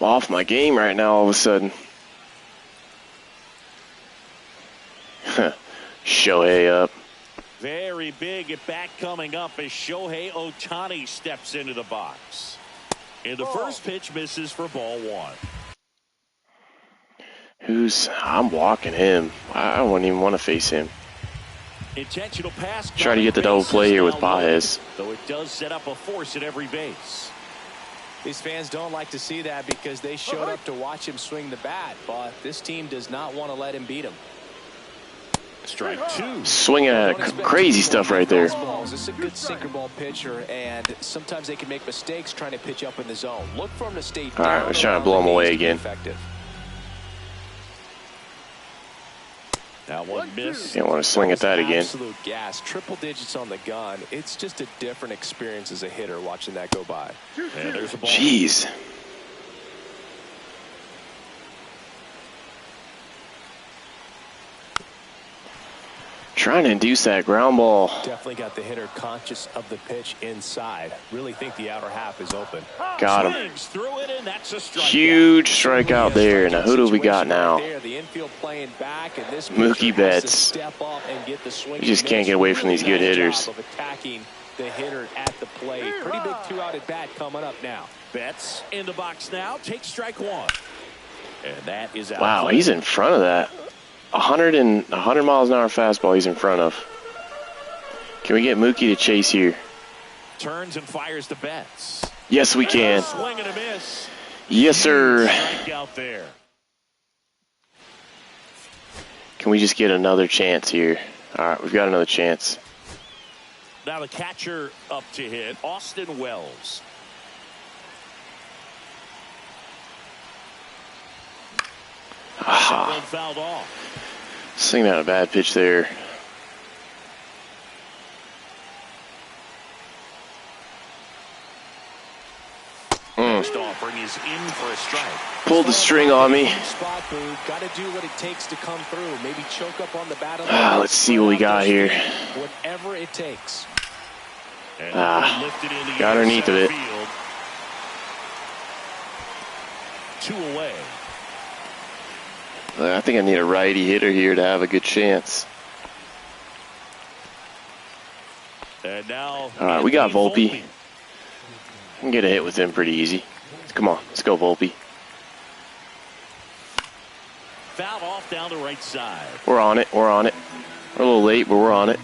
S1: I'm off my game right now all of a sudden. Shohei up.
S2: Very big at bat coming up as Shohei Ohtani steps into the box. And the first pitch misses for ball one.
S1: I'm walking him. I wouldn't even want to face him.
S2: Intentional pass.
S1: Try to get the double play here with Baez.
S2: Though it does set up a force at every base.
S3: These fans don't like to see that because they showed up to watch him swing the bat, but this team does not want to let him beat him.
S2: Strike two.
S1: Swinging at crazy stuff right there.
S3: This is a good sinker ball pitcher, and sometimes they can make mistakes trying to pitch up in the zone. Look for him to stay down.
S1: All right, I was trying to blow him away again.
S3: Effective.
S2: That one missed.
S1: Can't want to swing at that again.
S3: Absolute gas. Triple digits on the gun. It's just a different experience as a hitter watching that go by.
S2: And there's a ball.
S1: Jeez. Trying to induce that ground ball.
S3: Definitely got the hitter conscious of the pitch inside. Really think the outer half is open.
S1: Got him.
S2: Swings through it, and that's a strikeout.
S1: Huge strikeout there. Now, who do we got now?
S3: The infield playing back, and this
S1: Mookie Betts.
S3: step up and get the swing.
S1: You just can't get away from these good hitters.
S3: Of attacking the hitter at the plate. Pretty big two-out at bat coming up now.
S2: Betts in the box now. Takes strike one. And that is out.
S1: Wow, he's in front of that. 100 miles an hour fastball he's in front of. Can we get Mookie to chase here?
S2: Turns and fires to Betts.
S1: Yes, we can.
S2: Swing and a miss.
S1: Yes, sir.
S2: Strikeout there.
S1: Can we just get another chance here? All right, we've got another chance.
S2: Now the catcher up to hit, Austin Wells.
S1: Ah,
S2: Fouled off.
S1: swinging out a bad pitch there.
S2: Next offering is in for a strike.
S1: Pulled the string on me.
S3: Spot move. Got to do what it takes to come through. Maybe choke up on the bat.
S1: Let's see what we got here.
S3: Whatever it takes.
S2: And lifted in the
S1: got underneath of it.
S2: Field. 2 away.
S1: I think I need a righty hitter here to have a good chance.
S2: And now,
S1: all right, we got Volpe. We can get a hit with him pretty easy. Come on, let's go, Volpe.
S2: Foul off down the right side.
S1: We're on it. We're on it. We're a little late, but we're on it.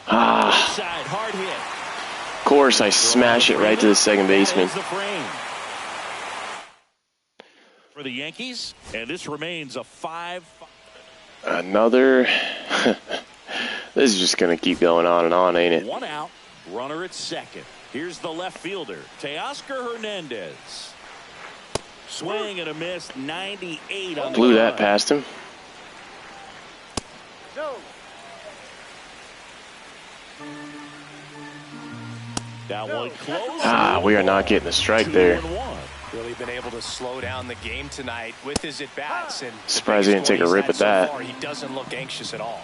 S2: Side, hard hit.
S1: Of course, I smash it right to the second baseman.
S2: For the Yankees, and this remains a 5.
S1: Another. This is just going to keep going on and on, ain't it?
S2: 1 out, runner at second. Here's the left fielder, Teoscar Hernandez. Swing and a miss, 98 on the
S1: Blew that
S2: run.
S1: past him.
S4: No.
S2: That one close.
S1: We are not getting a strike there.
S2: 2-1.
S3: Really been able to slow down the game tonight with his at-bats. And
S1: Surprised he didn't take a rip at that.
S3: So far, he doesn't look anxious at all.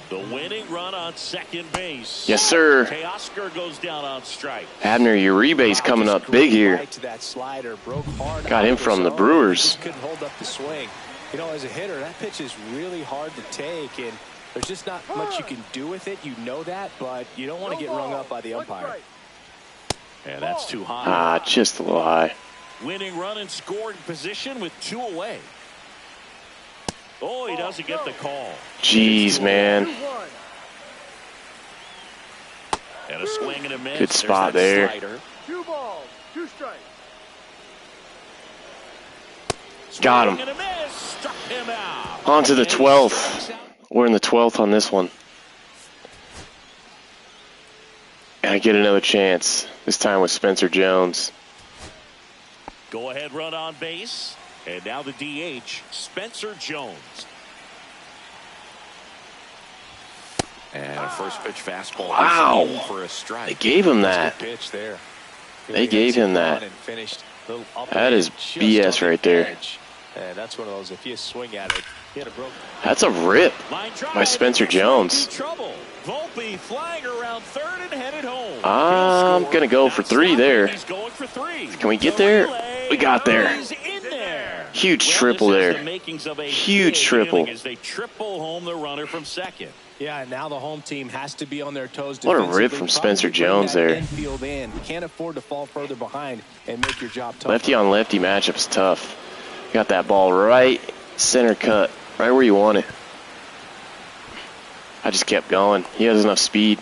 S2: The winning run on second base.
S1: Yes, sir.
S2: Teoscar goes down on strike.
S1: Abner Uribe's coming up big here.
S3: Right to that slider, broke hard
S1: Got him from the Brewers.
S3: Just couldn't hold up the swing. You know, as a hitter, that pitch is really hard to take, and there's just not much you can do with it. You know that, but you don't want to get rung up by the umpire.
S2: And that's too high.
S1: Just a little high.
S2: Winning run in scoring position with 2 away. Oh, he doesn't get the call.
S1: Jeez, man.
S2: And a swing and a miss.
S1: Good spot there.
S2: Slider.
S4: 2 balls, 2 strikes.
S1: Got him.
S2: Swing and a miss. Struck him out.
S1: On to the
S2: And he
S1: 12th.
S2: strikes out.
S1: We're in the 12th on this one. And I get another chance. This time with Spencer Jones.
S2: Go ahead run on base. And now the DH, Spencer Jones. And a first pitch fastball.
S1: Wow.
S2: In for a strike.
S1: They gave him that.
S3: Pitch there.
S1: They gave him that.
S3: And finished a little up
S1: That is
S3: just
S1: BS
S3: on the
S1: right there.
S3: edge. And that's one of those, if you swing at it, hit a broke.
S1: That's a rip
S2: Line drive.
S1: by Spencer Jones.
S2: Trouble. Volpe flying around third and headed home.
S1: I'm going to go for 3 there.
S2: He's going for 3.
S1: Can we get there? We got there.
S2: He's in there.
S1: Huge triple there.
S2: The makings of a
S1: Huge
S2: big
S1: triple.
S2: inning as they triple home the runner from second.
S3: Yeah, and now the home team has to be on their toes
S1: What a
S3: defensively.
S1: rip from Spencer
S3: Probably
S1: Jones
S3: putting that
S1: there.
S3: infield in. Can't afford to fall further behind and make your job tough.
S1: Lefty on lefty matchup's tough. Got that ball right center cut, right where you want it. I just kept going. He has enough speed.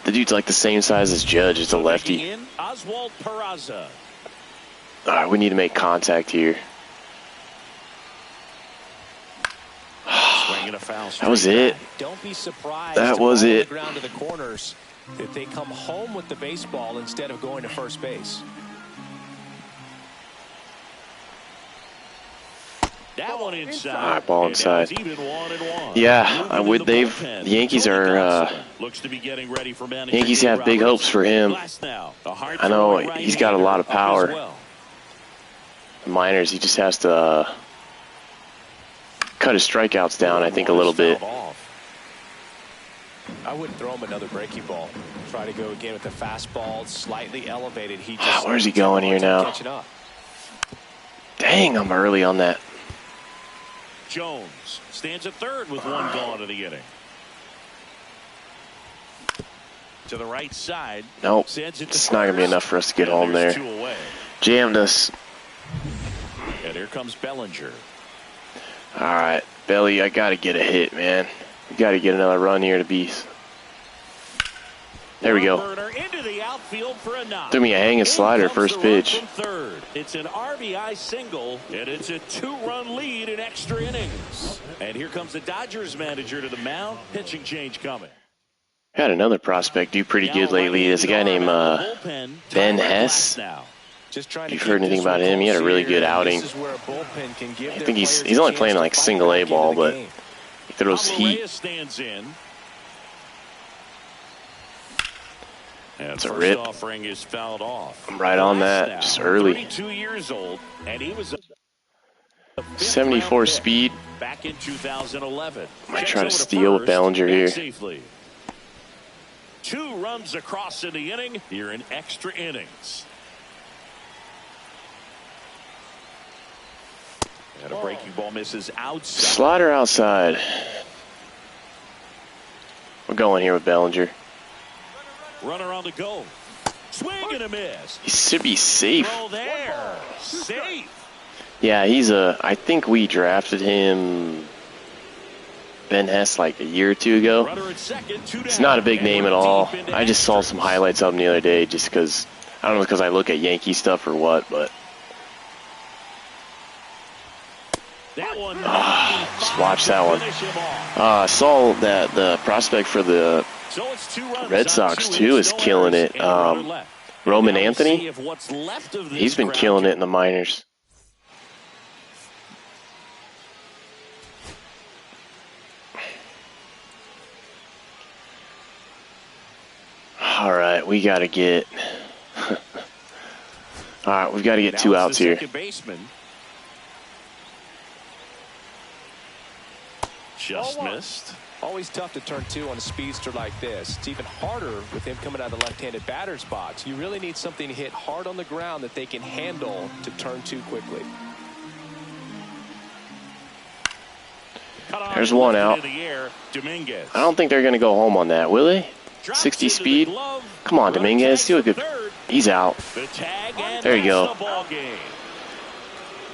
S1: The dude's like the same size as Judge. It's a lefty.
S2: Oswald Peraza.
S1: All right, we need to make contact here.
S2: Swinging a foul
S1: That was it.
S3: Don't be surprised.
S1: That was it.
S3: The ground to the corners if they come home with the baseball instead of going to first base.
S2: That one inside.
S1: All right, ball inside.
S2: Even 1-1.
S1: Yeah, the Yankees are.
S2: Looks to be getting ready for manager
S1: Yankees have big hopes for him. I know he's got a lot of power. The minors, he just has to cut his strikeouts down, I think, a little bit.
S3: I wouldn't throw him another breaking ball. Try to go again with the fastball, slightly elevated. He just
S1: Where's he going here now?
S3: catching up.
S1: Dang, I'm early on that.
S2: Jones stands at third with one gone in the inning. To the right side.
S1: Nope, it's not going to be enough for us to get home there. Jammed us.
S2: And here comes Bellinger.
S1: All right, Belly, I got to get a hit, man. We got to get another run here to be. There we go.
S2: Into the outfield for a knock.
S1: Threw me a hanging slider first pitch.
S2: Third. It's an RBI single, and it's a 2-run lead in extra innings. And here comes the Dodgers manager to the mound. Pitching change coming.
S1: Had another prospect do pretty good lately. There's a guy named Ben Hess. If you've heard anything about him, he had a really good outing. I think he's only playing like single A ball, but he throws heat. It's a rip.
S2: Offering is fouled off.
S1: I'm right on that, just early.
S2: 32 years old, and he was
S1: 74 speed.
S2: Back in 2011.
S1: Might try to steal with Bellinger here.
S2: Safely. 2 runs across in the inning. Here in extra innings. And a breaking ball misses outside.
S1: Slider outside. We're going here with Bellinger.
S2: Runner on the go. Swing and a miss.
S1: He should be safe.
S2: Throw there. Safe.
S1: Yeah, I think we drafted him, Ben Hess, like a year or two ago. It's not a big name at all. I just saw some highlights of him the other day just because, I don't know, because I look at Yankee stuff or what, but. Just watch that one. I saw that the prospect for the Red Sox, too, is killing it. Roman Anthony, he's been killing it in the minors. All right, we got to get... All right, we've got to get 2 outs here.
S2: Just missed.
S3: Always tough to turn 2 on a speedster like this. It's even harder with him coming out of the left-handed batter's box. You really need something hit hard on the ground that they can handle to turn 2 quickly.
S1: There's 1 out. I don't think they're going to go home on that, will they? 60 speed. Come on, Dominguez. Do a good. He's out. There you go.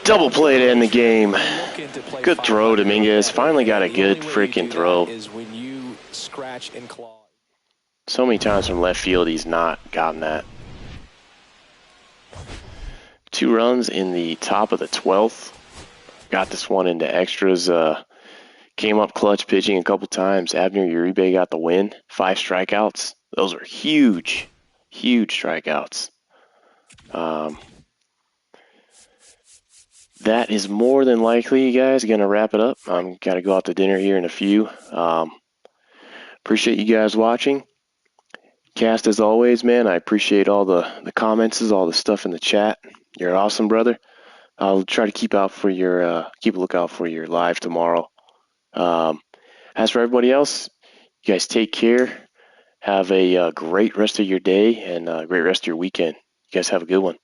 S1: Double play to end the game. Good throw, Dominguez. Finally got a good freaking throw. So many times from left field, he's not gotten that. 2 runs in the top of the 12th. Got this one into extras. Came up clutch pitching a couple times. Abner Uribe got the win. 5 strikeouts. Those are huge, huge strikeouts. That is more than likely, you guys, going to wrap it up. I'm got to go out to dinner here in a few. Appreciate you guys watching. Cast, as always, man, I appreciate all the comments, all the stuff in the chat. You're awesome, brother. I'll try to keep a lookout for your live tomorrow. As for everybody else, you guys take care. Have a great rest of your day and a great rest of your weekend. You guys have a good one.